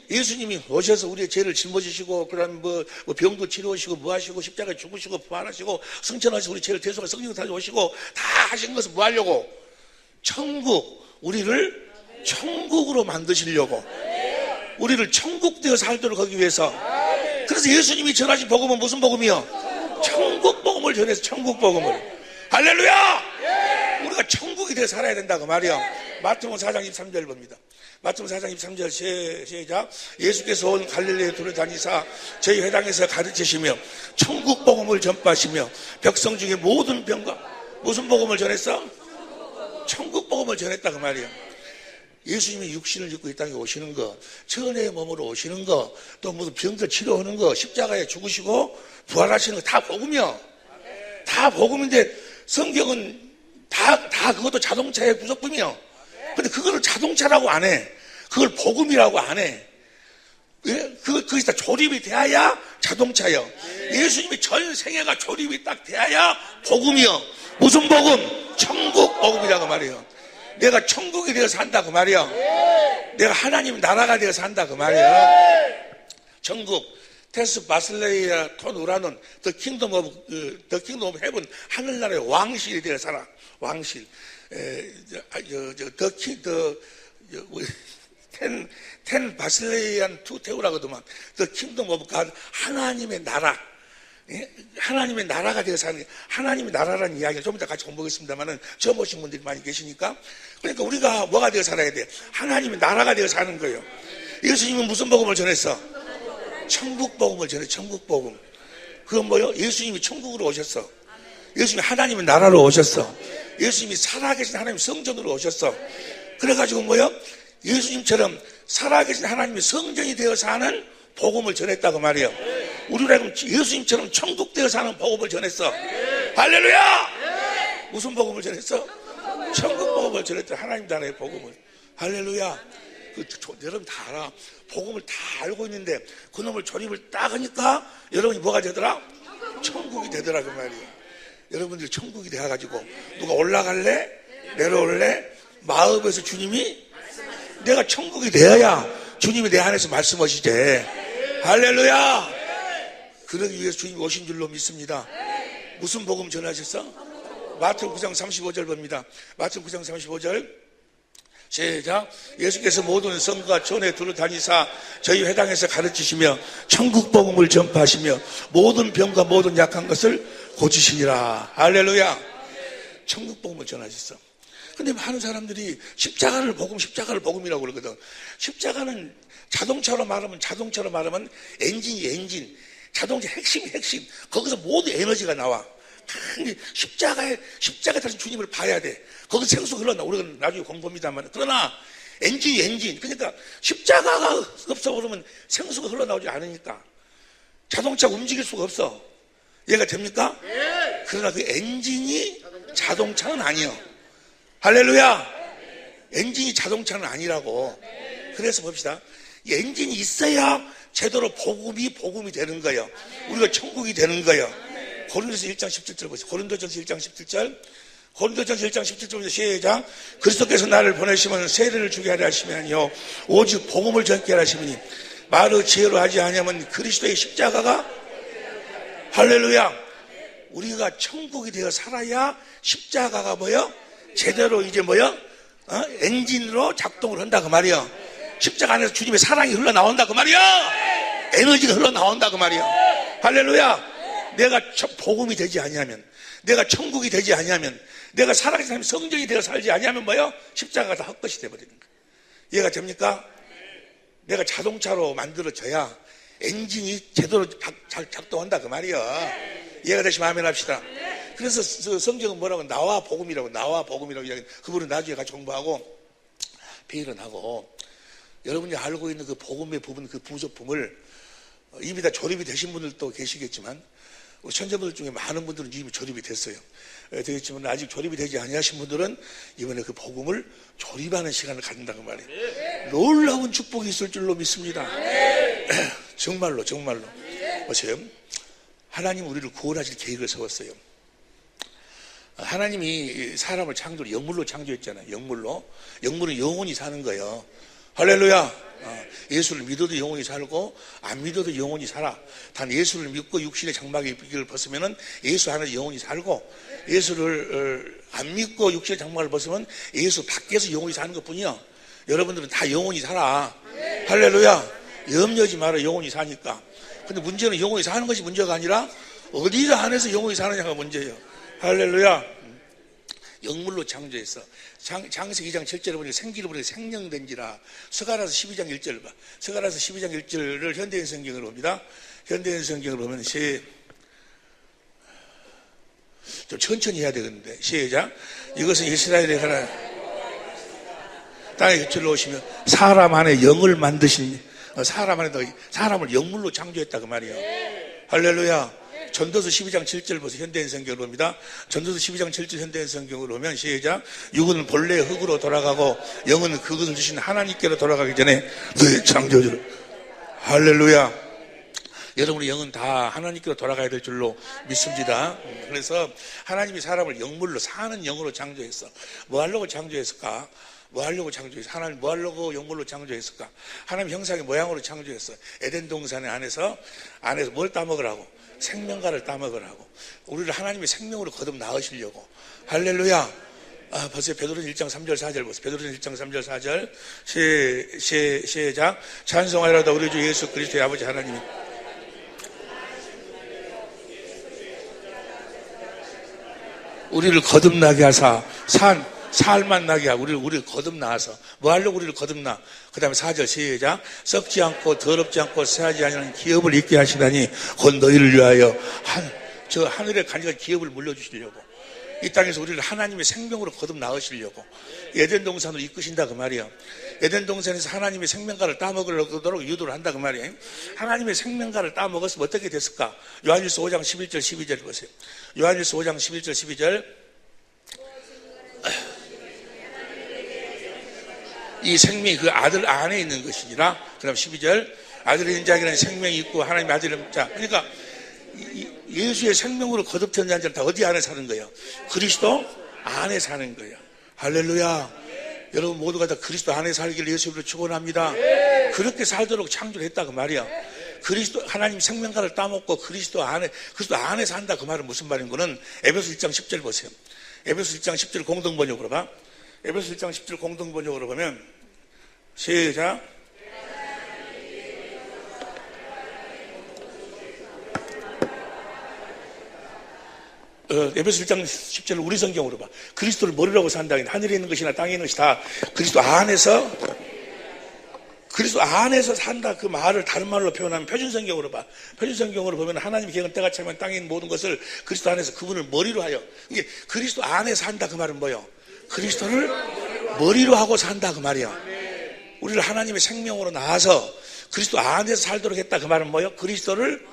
Speaker 1: 예수님이 오셔서 우리의 죄를 짊어지시고 그다음 뭐 병도 치료하시고 뭐 하시고 십자가에 죽으시고 부활하시고 승천하시고 우리 죄를 대속하시고 성령 다시 오시고 다 하신 것을 뭐 하려고? 우리를 천국으로 만드시려고. 우리를 천국되어 살도록 하기 위해서. 그래서 예수님이 전하신 복음은 무슨 복음이요? 천국 복음을 전해서 천국 복음을. 할렐루야! 우리가 천국이 되어 살아야 된다고 말이요. 마태복음 4장 23절 봅니다. 마태복음 4장 23절 시작. 예수께서 온 갈릴리에 돌아다니사 저희 회당에서 가르치시며 천국 복음을 전파하시며 백성 중에 모든 병과 무슨 복음을 전했어? 천국 복음을 전했다 그 말이에요. 예수님이 육신을 입고 이 땅에 오시는 거, 천혜의 몸으로 오시는 거, 또 무슨 병들 치료하는 거, 십자가에 죽으시고 부활하시는 거 다 복음이요. 다 복음인데 성경은 다 그것도 자동차의 부속품이요. 근데 그거를 자동차라고 안 해. 그걸 복음이라고 안 해. 예? 그것이 다 조립이 돼야 자동차요. 예수님이 전 생애가 조립이 딱 돼야 복음이요. 무슨 복음? 천국 복음이라고 말이에요. 내가 천국이 되어서 산다 그 말이에요. 내가 하나님 나라가 되어서 산다 그 말이에요. 천국 테스 바슬레이아 톤 우라는 더 킹덤 오브 헤븐 하늘나라의 왕실이 되어 살아. 왕실. 텐 바슬레이안 투 테우라거든만. 더 킹덤 오브 갓 하나님의 나라. 예? 하나님의 나라가 되어 사는 게 하나님의 나라라는 이야기를 좀 이따 같이 공부하겠습니다만은 처음 오신 분들이 많이 계시니까 그러니까 우리가 뭐가 되어 살아야 돼? 하나님의 나라가 되어 사는 거예요. 예수님은 무슨 복음을 전했어? 천국 복음을 전해. 천국 복음. 그건 뭐요? 예수님이 천국으로 오셨어. 예수님이 하나님의 나라로 오셨어. 예수님이 살아계신 하나님 성전으로 오셨어. 그래가지고 뭐요? 예수님처럼 살아계신 하나님의 성전이 되어 사는 복음을 전했다고 말이에요. 우리가 예수님처럼 천국 되어 사는 복음을 전했어. 할렐루야! 무슨 복음을 전했어? 천국 복음을 전했다. 하나님 나라의 복음을. 할렐루야! 여러분 다 알아. 복음을 다 알고 있는데 그놈을 조립을 딱 하니까 여러분이 뭐가 되더라? 천국이 되더라 그 말이에요. 여러분들이 천국이 돼가지고 누가 올라갈래? 내려올래? 마음에서 주님이 내가 천국이 되어야 주님이 내 안에서 말씀하시지. 할렐루야! 그러기 위해서 주님이 오신 줄로 믿습니다. 무슨 복음 전하셨어? 마태복음 9장 35절 봅니다. 마태복음 9장 35절 시작. 예수께서 모든 성과 전에 두루 다니사 저희 회당에서 가르치시며 천국 복음을 전파하시며 모든 병과 모든 약한 것을 고치시니라. 할렐루야. 천국 복음을 전하셨어. 근데 많은 사람들이 십자가를 복음이라고 그러거든. 십자가는 자동차로 말하면 엔진. 자동차 핵심. 거기서 모든 에너지가 나와. 십자가에 다시 주님을 봐야 돼. 거기서 생수가 흘러나. 우리가 나중에 공부합니다만. 그러나 엔진. 그러니까 십자가가 없어 그러면 생수가 흘러나오지 않으니까 자동차 움직일 수가 없어. 이해가 됩니까? 그러나 그 엔진이 자동차는 아니요. 할렐루야. 엔진이 자동차는 아니라고. 그래서 봅시다. 이 엔진이 있어야 제대로 복음이 되는 거예요. 우리가 천국이 되는 거예요. 고린도전서 1장 17절 보세요. 고린도전서 1장 17절. 고린도전서 1장 17절 시작. 그리스도께서 나를 보내시면 세례를 주게 하려 하심이 아니요 오직 복음을 전케 하려 하심이니 말의 지혜로 하지 아니하면 그리스도의 십자가가 할렐루야. 우리가 천국이 되어 살아야 십자가가 뭐요? 제대로 이제 뭐요? 엔진으로 작동을 한다 그 말이요. 십자가 안에서 주님의 사랑이 흘러나온다 그 말이요. 에너지가 흘러나온다 그 말이요. 할렐루야. 내가 복음이 되지 아니하면, 내가 천국이 되지 아니하면, 내가 살아계신 사람이 성전이 되어 살지 아니하면 뭐요? 십자가가 다 헛것이 되어버리는 거예요. 이해가 됩니까? 내가 자동차로 만들어져야 엔진이 제대로 작동한다 그 말이요. 이해가 되시면 아멘 합시다. 그래서 성경은 뭐라고 나와 복음이라고 이야기. 그분은 나중에 같이 공부하고 회의를 하고 여러분이 알고 있는 그 복음의 부분, 그 부속품을 이미 다 조립이 되신 분들도 계시겠지만 우리 천재분들 중에 많은 분들은 이미 조립이 됐어요. 되겠지만 아직 조립이 되지 아니하신 분들은 이번에 그 복음을 조립하는 시간을 갖는다고 말이에요. 놀라운 축복이 있을 줄로 믿습니다. 정말로. 보세요. 하나님 우리를 구원하실 계획을 세웠어요. 하나님이 사람을 영물로 창조했잖아요. 영물은 영원히 사는 거예요. 할렐루야. 예수를 믿어도 영원히 살고 안 믿어도 영원히 살아. 단 예수를 믿고 육신의 장막의 비결을 벗으면 예수 안에서 영원히 살고 예수를 안 믿고 육신의 장막을 벗으면 예수 밖에서 영원히 사는 것뿐이야. 여러분들은 다 영원히 살아. 할렐루야. 염려하지 마라. 영원히 사니까. 근데 문제는 영원히 사는 것이 문제가 아니라 어디 안에서 영원히 사느냐가 문제예요. 할렐루야. 영물로 창조했어. 창세기 2장 7절에 보니까 생기를 보니 생명된지라. 스가랴서 12장 1절 봐. 스가랴서 12장 1절을 현대인 성경을 봅니다. 현대인 성경을 보면 좀 천천히 해야 되겠는데 시작. 이것은 이스라엘의 하나님 땅에 깃들어 오시며 사람 안에 영을 만드신 사람 안에 사람을 영물로 창조했다 그 말이에요. 할렐루야. 전도서 12장 7절 보세요. 현대인 성경으로 봅니다. 전도서 12장 7절 현대인 성경으로 보면 시작. 육은 본래의 흙으로 돌아가고 영은 그것을 주신 하나님께로 돌아가기 전에 너의 창조주를. 할렐루야. 여러분의 영은 다 하나님께로 돌아가야 될 줄로 믿습니다. 그래서 하나님이 사람을 영물로 사는 영으로 창조했어. 뭐 하려고 창조했을까? 뭐 하려고 창조했어? 하나님 뭐 하려고 영물로 창조했을까? 하나님 형상의 모양으로 창조했어. 에덴 동산 안에서 뭘 따먹으라고? 생명과를 따먹으라고. 우리를 하나님의 생명으로 거듭 낳으시려고. 할렐루야. 보세요. 베드로전 1장 3절 4절 보세요. 베드로전 1장 3절 4절 시작. 찬송하리로다 우리 주 예수 그리스도의 아버지 하나님이 우리를 거듭나게 하사 살만 나게 하고 우리를 거듭나서 뭐 하려고 우리를 거듭나. 그 다음에 4절 시작. 썩지 않고 더럽지 않고 새하지 않는 기업을 있게 하시다니 곧 너희를 위하여 저 하늘의 간절한 기업을 물려주시려고. 이 땅에서 우리를 하나님의 생명으로 거듭 낳으시려고 에덴 동산으로 이끄신다 그 말이야. 에덴 동산에서 하나님의 생명과를 따먹으려고 유도를 한다 그 말이에요. 하나님의 생명과를 따먹었으면 어떻게 됐을까? 요한일서 5장 11절 12절 보세요. 요한일서 5장 11절 12절. 이 생명이 그 아들 안에 있는 것이니라. 그 다음 12절. 아들이 있는 자에게는 생명이 있고 하나님의 아들은 자, 그러니까 예수의 생명으로 거듭 태어난 자는 다 어디 안에 사는 거예요? 그리스도 안에 사는 거예요. 할렐루야. 여러분 모두가 다 그리스도 안에 살기를 예수님으로 축원합니다. 그렇게 살도록 창조를 했다 그 말이야. 그리스도 하나님 생명과를 따먹고 그리스도 안에 산다 그 말은 무슨 말인 거는 에베소 1장 10절 보세요. 에베소 1장 10절 공동번역으로 봐. 에베소 1장 10절 공동번역으로 보면 시작. 에베소 1장 10절을 우리 성경으로 봐. 그리스도를 머리라고 산다. 하늘에 있는 것이나 땅에 있는 것이 다 그리스도 안에서 산다. 그 말을 다른 말로 표현하면 표준 성경으로 봐. 표준 성경으로 보면 하나님의 계획은 때가 차면 땅에 있는 모든 것을 그리스도 안에서 그분을 머리로 하여. 이게 그리스도 안에 산다 그 말은 뭐예요? 그리스도를 머리로 하고 산다 그 말이야. 우리를 하나님의 생명으로 낳아서 그리스도 안에서 살도록 했다 그 말은 뭐예요? 그리스도를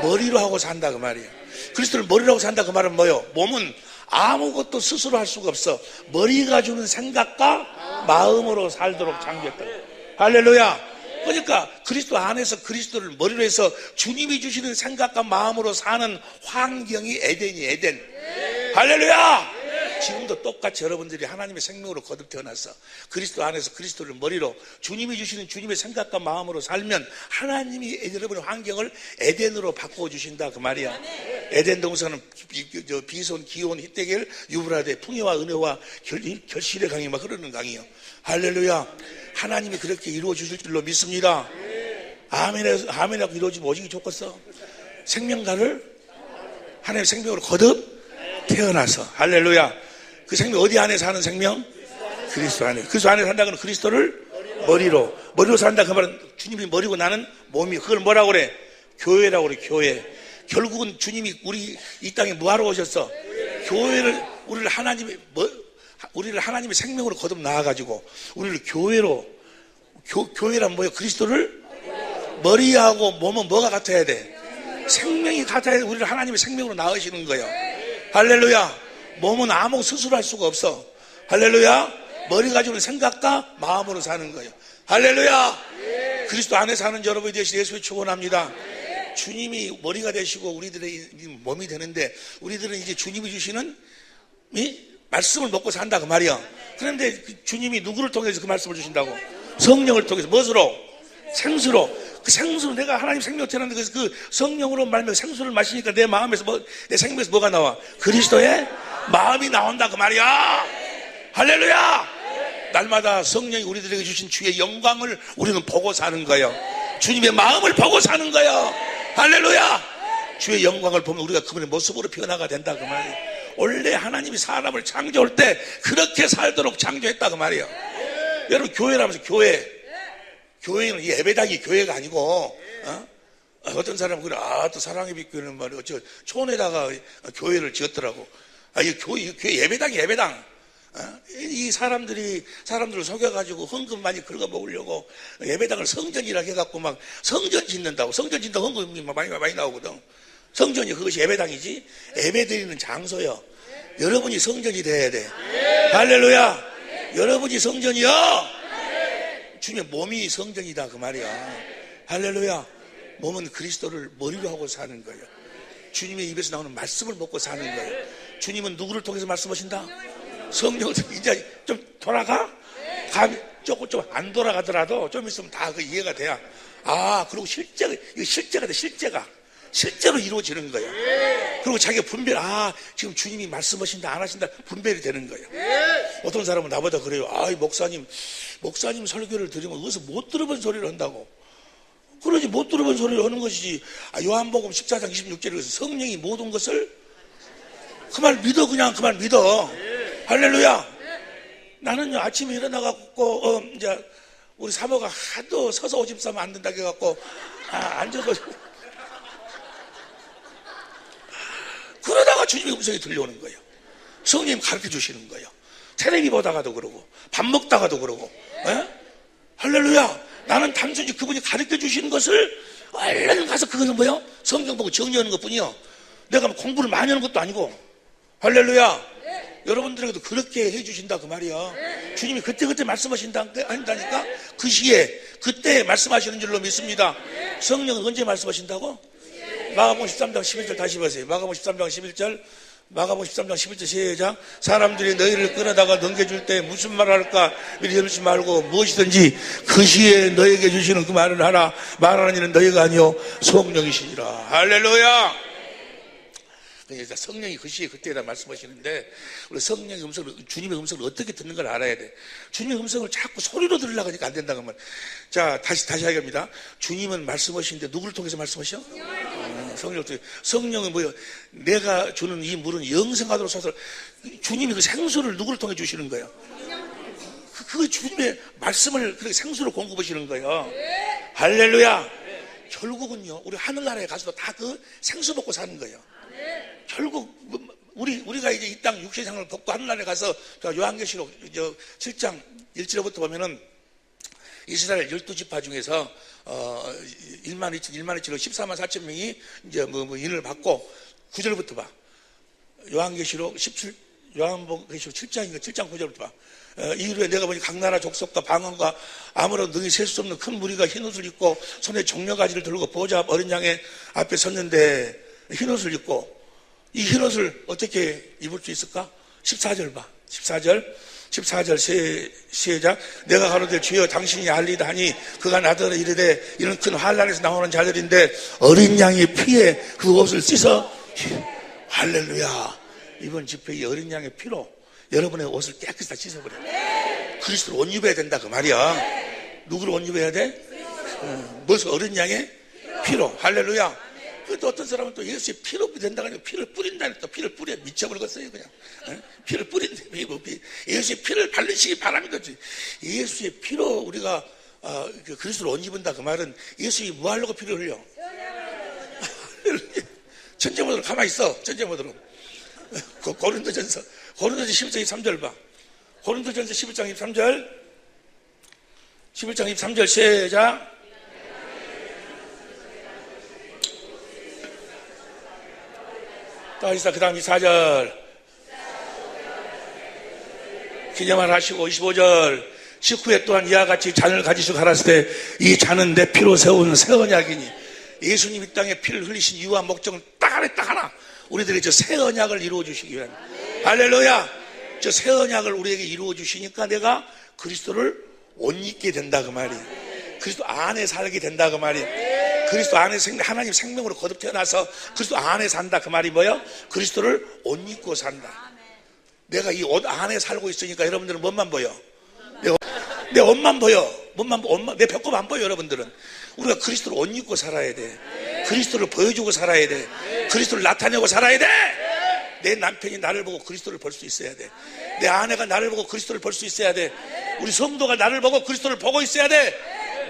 Speaker 1: 머리로 하고 산다 그 말이야. 그리스도를 머리로 하고 산다 그 말은 뭐예요? 몸은 아무것도 스스로 할 수가 없어. 머리가 주는 생각과 마음으로 살도록 창조했다. 할렐루야. 그러니까 그리스도 안에서 그리스도를 머리로 해서 주님이 주시는 생각과 마음으로 사는 환경이 에덴이 에덴. 할렐루야. 지금도 똑같이 여러분들이 하나님의 생명으로 거듭 태어나서 그리스도 안에서 그리스도를 머리로 주님이 주시는 주님의 생각과 마음으로 살면 하나님이 여러분의 환경을 에덴으로 바꿔주신다 그 말이야. 에덴 동산은 비손, 기온, 히데겔, 유브라데, 풍요와 은혜와 결실의 강이 막 흐르는 강이요. 할렐루야. 하나님이 그렇게 이루어 주실 줄로 믿습니다. 아멘하고 이루어지면 오직이 좋겠어. 생명가를 하나님의 생명으로 거듭 태어나서. 할렐루야. 그 생명 어디 안에 사는 생명? 그리스도 안에. 그리스도 안에 산다는 건 그리스도를 머리로 산다 그 말은 주님이 머리고 나는 몸이. 그걸 뭐라고 그래? 교회라고 그래. 교회. 결국은 주님이 우리 이 땅에 뭐하러 오셨어? 교회를 우리를 하나님의 생명으로 거듭 나와가지고 우리를 교회로. 교회란 뭐예요? 그리스도를 머리하고 몸은 뭐가 같아야 돼? 생명이 같아야 돼. 우리를 하나님의 생명으로 낳으시는 거예요. 할렐루야. 몸은 아무 스스로 할 수가 없어. 할렐루야. 머리 가지고는 생각과 마음으로 사는 거예요. 할렐루야. 그리스도 안에 사는 여러분이 되시길 예수의 축원합니다. 주님이 머리가 되시고 우리들의 몸이 되는데 우리들은 이제 주님이 주시는 이 말씀을 먹고 산다 그 말이야. 그런데 주님이 누구를 통해서 그 말씀을 주신다고? 성령을 통해서. 무엇으로? 생수로. 그 생수로 내가 하나님 생명 태어났는데 그 성령으로 말면 생수를 마시니까 내 마음에서 내 생명에서 뭐가 나와? 그리스도의 마음이 나온다 그 말이야. 할렐루야. 날마다 성령이 우리들에게 주신 주의 영광을 우리는 보고 사는 거예요. 주님의 마음을 보고 사는 거예요. 할렐루야. 주의 영광을 보면 우리가 그분의 모습으로 변화가 된다 그 말이에요. 원래 하나님이 사람을 창조할 때 그렇게 살도록 창조했다 그 말이에요. 여러분 교회라면서 교회는 이 예배당이 교회가 아니고 어떤 사람은 그래. 또 사랑의 빛교회는 말이야. 저 촌에다가 교회를 지었더라고. 이 교회 예배당이 예배당. 이 사람들을 속여가지고 헌금 많이 긁어 먹으려고 예배당을 성전이라 해갖고 막 성전 짓는다고. 성전 짓는다고 헌금이 많이 나오거든. 성전이 그것이 예배당이지 예배 드리는 장소요. 여러분이 성전이 돼야 돼. 할렐루야. 여러분이 성전이요. 주님의 몸이 성전이다 그 말이야. 할렐루야. 몸은 그리스도를 머리로 하고 사는 거예요. 주님의 입에서 나오는 말씀을 먹고 사는 거예요. 주님은 누구를 통해서 말씀하신다? 성령을. 이제 좀 돌아가? 조금 좀 안 돌아가더라도 좀 있으면 다 그 이해가 돼야. 그리고 이거 실제가 돼. 실제로 이루어지는 거예요. 그리고 자기가 지금 주님이 말씀하신다 안 하신다 분별이 되는 거예요. 어떤 사람은 나보다 그래요. 목사님 설교를 들으면 어디서 못 들어본 소리를 한다고. 그러지, 못 들어본 소리를 하는 것이지. 요한복음 14장 26절에 성령이 모든 것을 그 말 믿어. 그냥 그 말 믿어. 할렐루야. 나는요 아침에 일어나갖고 이제 우리 사모가 하도 서서 오줌 싸면 안 된다 해갖고 앉아서 그러다가 주님의 음성이 들려오는 거예요. 성령님 가르쳐 주시는 거예요. 텔레비 보다가도 그러고 밥 먹다가도 그러고. 할렐루야. 나는 단순히 그분이 가르쳐 주시는 것을 얼른 가서 그거는 뭐요? 성경 보고 정리하는 것뿐이요. 내가 뭐 공부를 많이 하는 것도 아니고. 할렐루야. 여러분들에게도 그렇게 해주신다 그 말이야. 주님이 그때 말씀하신다니까. 그 시에 그때 말씀하시는 줄로 믿습니다. 성령은 언제 말씀하신다고? 마가복음 13장 11절 다시 보세요. 마가복음 13장 11절. 마가복음 13장 11절 시작. 사람들이 너희를 끌어다가 넘겨줄 때 무슨 말을 할까 미리 열지 말고 무엇이든지 그 시에 너에게 주시는 그 말을 하라. 말하는 이는 너희가 아니요 성령이시니라. 할렐루야. 그러니까 성령이 그 시에 그때다 말씀하시는데 우리 성령의 음성을, 주님의 음성을 어떻게 듣는 걸 알아야 돼. 주님의 음성을 자꾸 소리로 들으려고 하니까 안 된다고 하면. 자, 다시 하겠습니다. 주님은 말씀하시는데 누구를 통해서 말씀하셔? 성령을 통해서. 성령은 뭐예요? 내가 주는 이 물은 영생하도록 솟아. 주님이 그 생수를 누구를 통해 주시는 거예요? 그 주님의 말씀을 그렇게 생수로 공급하시는 거예요. 할렐루야. 결국은요, 우리 하늘나라에 가서도 다 그 생수 먹고 사는 거예요. 결국 우리가 이제 이 땅 육신상을 벗고 하늘나라에 가서 요한계시록 7장 1절부터 보면은 이스라엘 12지파 중에서 1만 2천 14만 4천 명이 이제 인을 받고 9절부터 봐. 요한계시록 7장인가 7장 9절부터 봐. 이후에 내가 보니 각 나라 족속과 방언과 아무런 능히 셀 수 없는 큰 무리가 흰옷을 입고 손에 종려가지를 들고 보좌 어린 양의 앞에 섰는데 흰옷을 입고 이 흰옷을 어떻게 입을 수 있을까? 14절 봐. 14절 시작. 내가 가로되 주여 당신이 알리다 하니 그가 나더러 이르되 이런 큰 환난에서 나오는 자들인데 어린 양의 피에 그 옷을 씻어. 할렐루야. 이번 집회 이 어린 양의 피로 여러분의 옷을 깨끗이 다 씻어버려. 그리스도를 옷 입어야 된다 그 말이야. 누구를 옷 입어야 돼? 무슨 어린 양의 피로. 할렐루야. 또 어떤 사람은 또 예수의 피로 된다고 하니까 피를 뿌린다니 또 피를 뿌려 미쳐버리겠어요 그냥. 피를 뿌린다. 예수의 피를 바르시기 바랍니다. 예수의 피로 우리가 그리스도를 옷 입은다 그 말은 예수님이 뭐 하려고 피를 흘려? 천재모드로 가만히 있어. 천재모드로. 고린도전서 11장 23절 봐. 고린도전서 11장 23절 23절 시작. 그 다음 24절 기념을 하시고 25절 식후에 또한 이와 같이 잔을 가지시고 가라사대 때 이 잔은 내 피로 세운 새 언약이니. 예수님 이 땅에 피를 흘리신 이유와 목적은 딱 하나. 우리들이 저 새 언약을 이루어 주시기 위한. 할렐루야. 저 새 언약을 우리에게 이루어 주시니까 내가 그리스도를 옷 입게 된다 그 말이. 그리스도 안에 살게 된다 그 말이. 그리스도 안에 하나님 생명으로 거듭 태어나서 그리스도 안에 산다 그 말이 뭐예요? 그리스도를 옷 입고 산다. 내가 이 옷 안에 살고 있으니까 여러분들은 뭔만 보여? 내 옷만 보여. 내 배꼽 안 보여. 여러분들은 우리가 그리스도를 옷 입고 살아야 돼. 그리스도를 보여주고 살아야 돼. 그리스도를 나타내고 살아야 돼. 내 남편이 나를 보고 그리스도를 볼 수 있어야 돼. 내 아내가 나를 보고 그리스도를 볼 수 있어야 돼. 우리 성도가 나를 보고 그리스도를 보고 있어야 돼.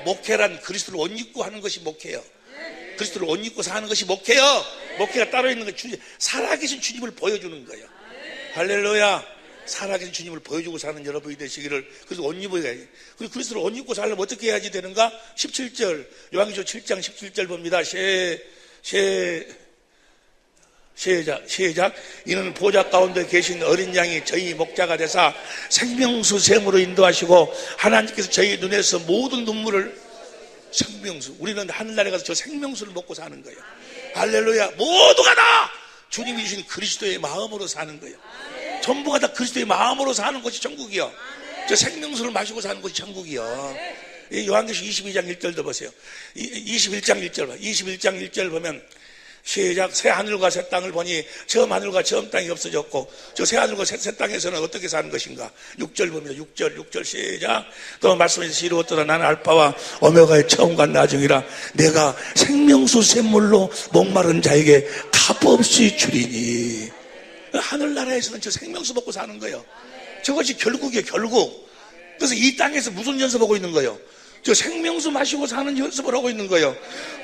Speaker 1: 목회란 그리스도를 옷 입고 하는 것이 목회요. 그리스도를 옷 입고 사는 것이 목회요. 목회가 따로 있는 건 살아계신 주님을 보여주는 거예요. 할렐루야. 살아계신 주님을 보여주고 사는 여러분이 되시기를. 그래서 옷 입어야 돼. 그리고 그리스도를 옷 입고 살려면 어떻게 해야지 되는가? 17절 요한계시록 7장 17절 봅니다. 시작. 이는 보좌 가운데 계신 어린 양이 저희 목자가 되사 생명수 샘으로 인도하시고 하나님께서 저희 눈에서 모든 눈물을 생명수. 우리는 하늘나라에 가서 저 생명수를 먹고 사는 거예요. 할렐루야. 모두가 다 주님이 주신 그리스도의 마음으로 사는 거예요. 전부가 다 그리스도의 마음으로 사는 것이 천국이요. 저 생명수를 마시고 사는 것이 천국이요. 요한계시록 22장 1절도 보세요. 21장 1절 봐. 21장 1절 보면 시작. 새 하늘과 새 땅을 보니 처음 하늘과 처음 땅이 없어졌고 저 새 하늘과 새 땅에서는 어떻게 사는 것인가. 6절 봅니다. 6절 시작. 또 말씀에서 이루었도다. 나는 알파와 오메가의 처음과 나중이라. 내가 생명수 샘물로 목마른 자에게 값없이 주리니. 하늘나라에서는 저 생명수 먹고 사는 거예요. 저것이 결국이에요. 결국. 그래서 이 땅에서 무슨 연습하고 있는 거예요? 저 생명수 마시고 사는 연습을 하고 있는 거예요.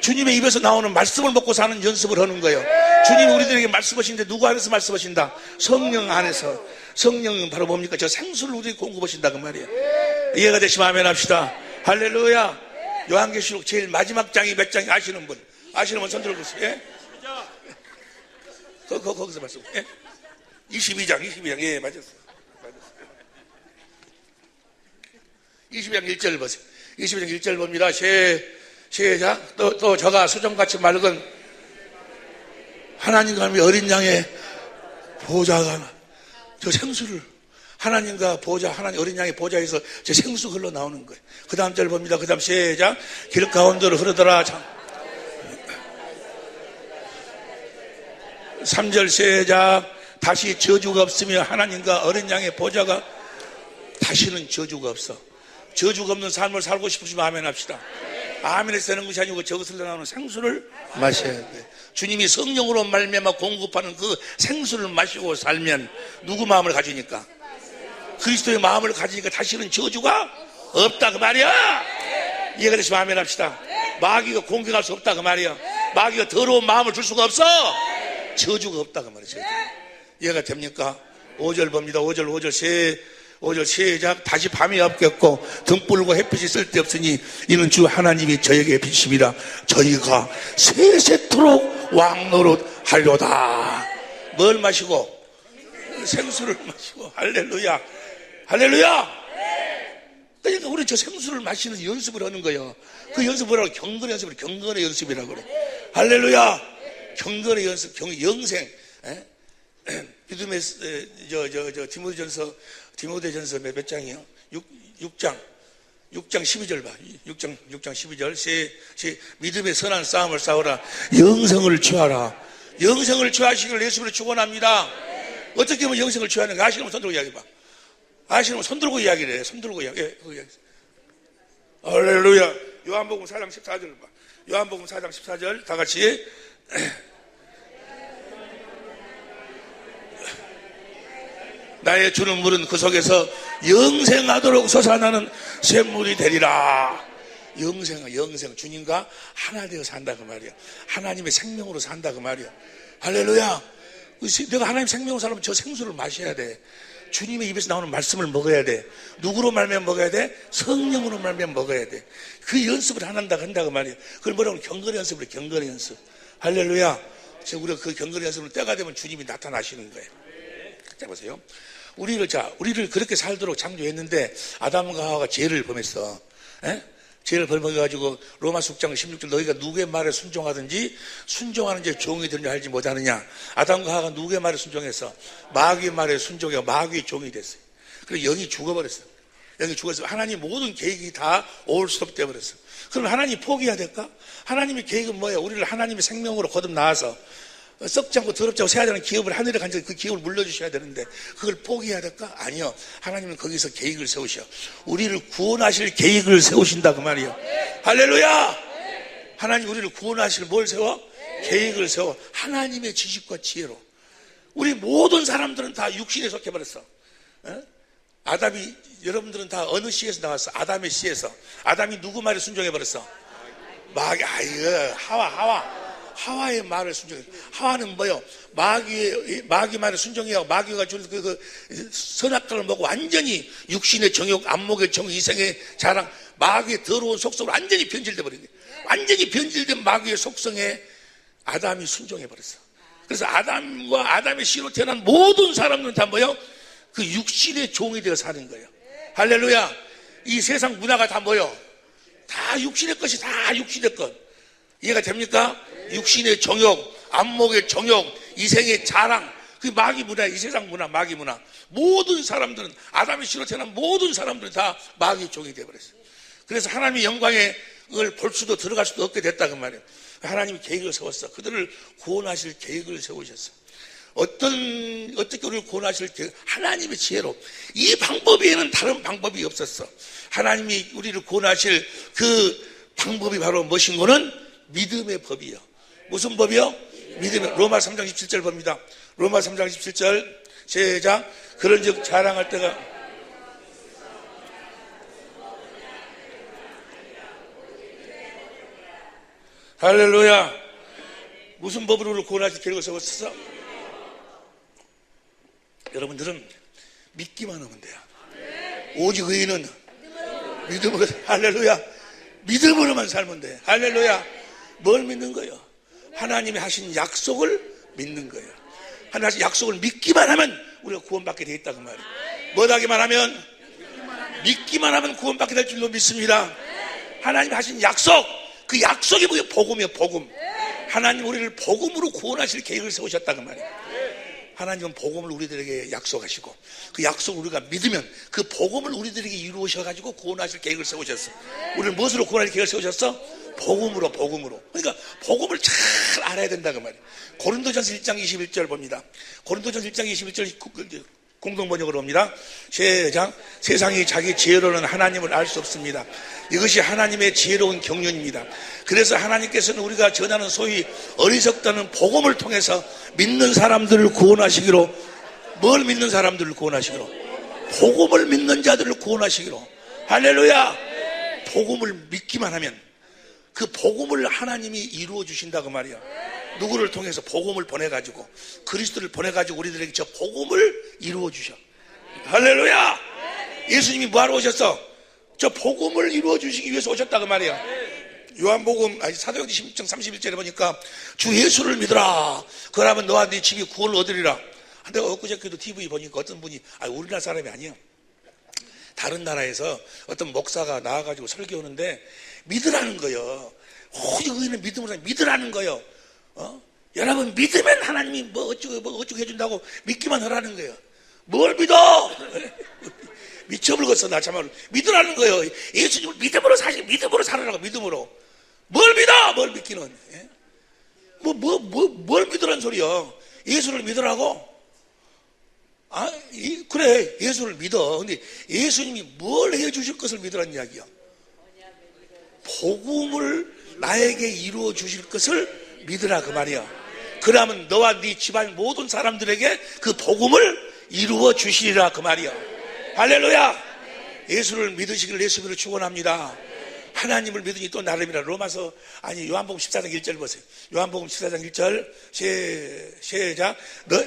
Speaker 1: 주님의 입에서 나오는 말씀을 먹고 사는 연습을 하는 거예요. 주님이 우리들에게 말씀하시는데 누구 안에서 말씀하신다? 성령 안에서. 성령은 바로 뭡니까? 저 생수를 우리에게 공급하신다 그 말이에요. 이해가 되시면 아멘 합시다. 할렐루야. 요한계시록 제일 마지막 장이 몇 장이 아시는 분 손 들어보세요. 예? 거기서 말씀. 예? 22장. 예, 맞았어요. 22장 1절 보세요. 22장 1절 봅니다. 시작. 또 저가 수정같이 맑은 하나님과 어린 양의 보좌가 저 생수를 하나님과 보좌, 하나님 어린 양의 보좌에서 저 생수 흘러 나오는 거예요. 그 다음 절 봅니다. 그 다음 시작. 길 가운데로 흐르더라. 3절 시작. 다시 저주가 없으며 하나님과 어린 양의 보좌가 다시는 저주가 없어. 저주가 없는 삶을 살고 싶으시면 아멘 합시다. 아멘에서 되는 것이 아니고 저것을 나오는 생수를 마셔야 돼. 주님이 성령으로 말미암아 공급하는 그 생수를 마시고 살면 누구 마음을 가지니까? 그리스도의 마음을 가지니까 다시는 저주가 없다 그 말이야. 이해가 되시면 아멘 합시다. 마귀가 공격할 수 없다 그 말이야. 마귀가 더러운 마음을 줄 수가 없어. 저주가 없다 그 말이야. 이해가 됩니까? 5절 봅니다. 5절 시작. 다시 밤이 없겠고 등불과 햇빛이 쓸데없으니 이는 주 하나님이 저에게 빛입니다. 저희가 세세토록 왕노릇 하려다. 뭘 마시고? 생수를 마시고. 할렐루야. 그러니까 우리 저 생수를 마시는 연습을 하는 거예요. 그 연습을 뭐라고? 경건의 연습을 경건의 연습이라고 그래. 할렐루야. 경건의 연습, 영생. 믿음의 디모데전서 몇 장이요? 6장 12절 봐. 6장 12절. 믿음의 선한 싸움을 싸우라. 영생을 취하라. 영생을 취하시길 예수로 축원합니다. 어떻게 하면 영생을 취하는가? 아시는 분 손 들고 이야기 봐. 아시는 분 손 들고 이야기를 해. 손 들고 이야기. 할렐루야. 요한복음 4장 14절 봐. 요한복음 4장 14절 다 같이. 나의 주는 물은 그 속에서 영생하도록 솟아나는 샘물이 되리라. 영생. 주님과 하나 되어 산다 그 말이야. 하나님의 생명으로 산다 그 말이야. 할렐루야. 내가 하나님 생명으로 살면 저 생수를 마셔야 돼. 주님의 입에서 나오는 말씀을 먹어야 돼. 누구로 말면 먹어야 돼? 성령으로 말면 먹어야 돼. 그 연습을 한다 그 말이야. 그걸 뭐라고? 경건의 연습을. 경건의 연습. 할렐루야. 우리가 그 경건의 연습을 때가 되면 주님이 나타나시는 거예요. 자 보세요. 우리를 그렇게 살도록 창조했는데 아담과 하와가 죄를 범했어. 죄를 범해가지고 로마서 6장 16절 너희가 누구의 말에 순종하든지 순종하는 자 종이 되는 줄 알지 못하느냐. 아담과 하와가 누구의 말에 순종했어? 마귀의 말에 순종해 마귀의 종이 됐어요. 그래서 영이 죽어버렸어. 영이 죽어서 하나님 모든 계획이 다 올스톱 되어버렸어. 그럼 하나님 포기해야 될까? 하나님의 계획은 뭐예요? 우리를 하나님의 생명으로 거듭 나와서 썩지 않고 더럽지 않고 새하지 않은 기업을 하늘에 간절히 그 기업을 물려주셔야 되는데 그걸 포기해야 될까? 아니요. 하나님은 거기서 계획을 세우셔. 우리를 구원하실 계획을 세우신다 그 말이에요. 할렐루야. 하나님 우리를 구원하실 뭘 세워? 계획을 세워. 하나님의 지식과 지혜로. 우리 모든 사람들은 다 육신에 속해버렸어. 아담이 여러분들은 다 어느 씨에서 나왔어? 아담의 씨에서. 아담이 누구 말에 순종해버렸어? 마귀. 하와의 말을 순종해. 하와는 뭐요? 마귀 말을 순종해요. 마귀가 준 그 선악과를 먹고 완전히 육신의 정욕, 안목의 정욕, 이생의 자랑, 마귀의 더러운 속성으로 완전히 변질돼 버린 거예요. 완전히 변질된 마귀의 속성에 아담이 순종해 버렸어. 그래서 아담과 아담의 씨로 태어난 모든 사람들은 다 뭐요? 그 육신의 종이 되어 사는 거예요. 할렐루야. 이 세상 문화가 다 뭐요? 다 육신의 것이 다 육신의 것. 이해가 됩니까? 육신의 정욕, 안목의 정욕, 이생의 자랑, 그 마귀 문화, 이 세상 문화, 마귀 문화. 모든 사람들은, 아담의 씨로 태어난 모든 사람들은 다 마귀의 종이 되어버렸어요. 그래서 하나님의 영광을 볼 수도 들어갈 수도 없게 됐다 그 말이에요. 하나님이 계획을 세웠어. 그들을 구원하실 계획을 세우셨어. 어떻게 우리를 구원하실 계획? 하나님의 지혜로. 이 방법 외에는 다른 방법이 없었어. 하나님이 우리를 구원하실 그 방법이 바로 무엇인고는 믿음의 법이요. 무슨 법이요? 믿음의. 로마 3장 17절 봅니다. 로마 3장 17절 시작. 그런즉 자랑할 때가 할렐루야. 무슨 법으로 우리를 구원하실 계획을 세웠어? 여러분들은 믿기만 하면 돼요. 오직 의인은 믿음으로. 할렐루야. 믿음으로만 살면 돼. 할렐루야. 뭘 믿는 거예요? 하나님이 하신 약속을 믿는 거예요. 하나님 하신 약속을 믿기만 하면 우리가 구원받게 돼 있다 그 말이에요. 뭐 하기만 하면? 믿기만 하면 구원받게 될 줄로 믿습니다. 하나님 하신 약속, 그 약속이 뭐예요? 복음이에요. 복음. 하나님 우리를 복음으로 구원하실 계획을 세우셨다 그 말이에요. 하나님은 복음을 우리들에게 약속하시고 그 약속을 우리가 믿으면 그 복음을 우리들에게 이루어셔가지고 구원하실 계획을 세우셨어. 우리를 무엇으로 구원하실 계획을 세우셨어? 복음으로. 그러니까 복음을 잘 알아야 된다 그 말이에요. 고린도전서 1장 21절 봅니다. 고린도전서 1장 21절 공동번역으로 봅니다. 시작. 세상이 자기 지혜로는 하나님을 알 수 없습니다. 이것이 하나님의 지혜로운 경륜입니다. 그래서 하나님께서는 우리가 전하는 소위 어리석다는 복음을 통해서 믿는 사람들을 구원하시기로. 뭘 믿는 사람들을 구원하시기로? 복음을 믿는 자들을 구원하시기로. 할렐루야. 복음을 믿기만 하면 그 복음을 하나님이 이루어 주신다 그 말이야. 누구를 통해서? 복음을 보내가지고, 그리스도를 보내가지고 우리들에게 저 복음을 이루어 주셔. 할렐루야. 예수님이 뭐하러 오셨어? 저 복음을 이루어 주시기 위해서 오셨다 그 말이야. 요한복음 사도행전 16장 31절에 보니까 주 예수를 믿으라. 그러면 너와 네 집이 구원을 얻으리라. 내가 엊그저께도 TV 보니까 어떤 분이, 우리나라 사람이 아니야, 다른 나라에서 어떤 목사가 나와가지고 설교하는데 믿으라는 거요. 오직 의인은 믿음으로 믿으라는 거요. 여러분 믿으면 하나님이 뭐 어쩌고 해준다고 믿기만 하라는 거예요. 뭘 믿어? 미쳐버렸어. 나 참말로 믿으라는 거예요. 예수님을 믿음으로 믿음으로 살아라고. 믿음으로. 뭘 믿어? 뭘 믿기는? 예? 뭘 믿으라는 소리야? 예수를 믿으라고? 그래, 예수를 믿어. 근데 예수님이 뭘 해주실 것을 믿으라는 이야기야. 복음을 나에게 이루어 주실 것을 믿으라 그 말이야. 그러면 너와 네 집안 모든 사람들에게 그 복음을 이루어 주시리라 그 말이야. 할렐루야. 예수를 믿으시기를 예수님으로 축원합니다. 하나님을 믿으니 또 나름이라. 요한복음 14장 1절 보세요. 요한복음 14장 1절 시작. 너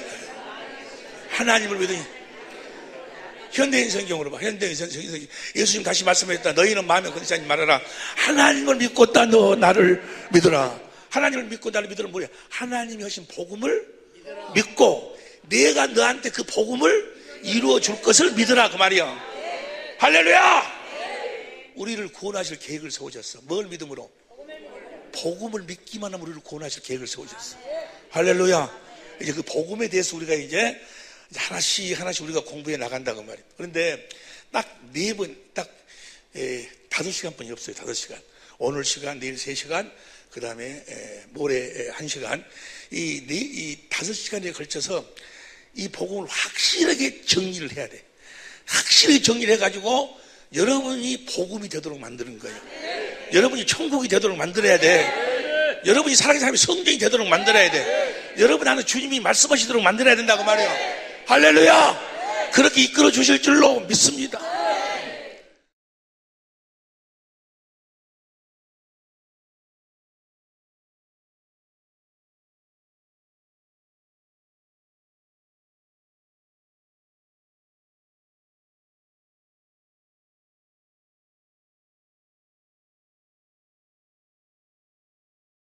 Speaker 1: 하나님을 믿으니. 현대인 성경으로 봐. 현대인 성경. 예수님 다시 말씀하셨다. 너희는 마음에 건사하지 말아라. 하나님을 믿고 너 나를 믿으라. 하나님을 믿고 나를 믿으라 뭐야? 하나님이 하신 복음을 믿고 내가 너한테 그 복음을 이루어 줄 것을 믿으라 그 말이야. 할렐루야. 우리를 구원하실 계획을 세우셨어. 뭘 믿음으로? 복음을 믿기만 하면 우리를 구원하실 계획을 세우셨어. 할렐루야. 이제 그 복음에 대해서 우리가 이제 하나씩 우리가 공부해 나간다 그 말이에요. 그런데 딱 4번, 5시간뿐이 없어요. 5시간. 오늘 시간, 내일 3시간, 그 다음에 모레 1시간. 이 5시간에 걸쳐서 이 복음을 확실하게 정리를 해야 돼. 확실히 정리를 해가지고 여러분이 복음이 되도록 만드는 거예요. 여러분이 천국이 되도록 만들어야 돼. 여러분이 살아가는 사람이 성경이 되도록 만들어야 돼. 여러분 안에 주님이 말씀하시도록 만들어야 된다고 말이에요. 할렐루야. 그렇게 이끌어 주실 줄로 믿습니다.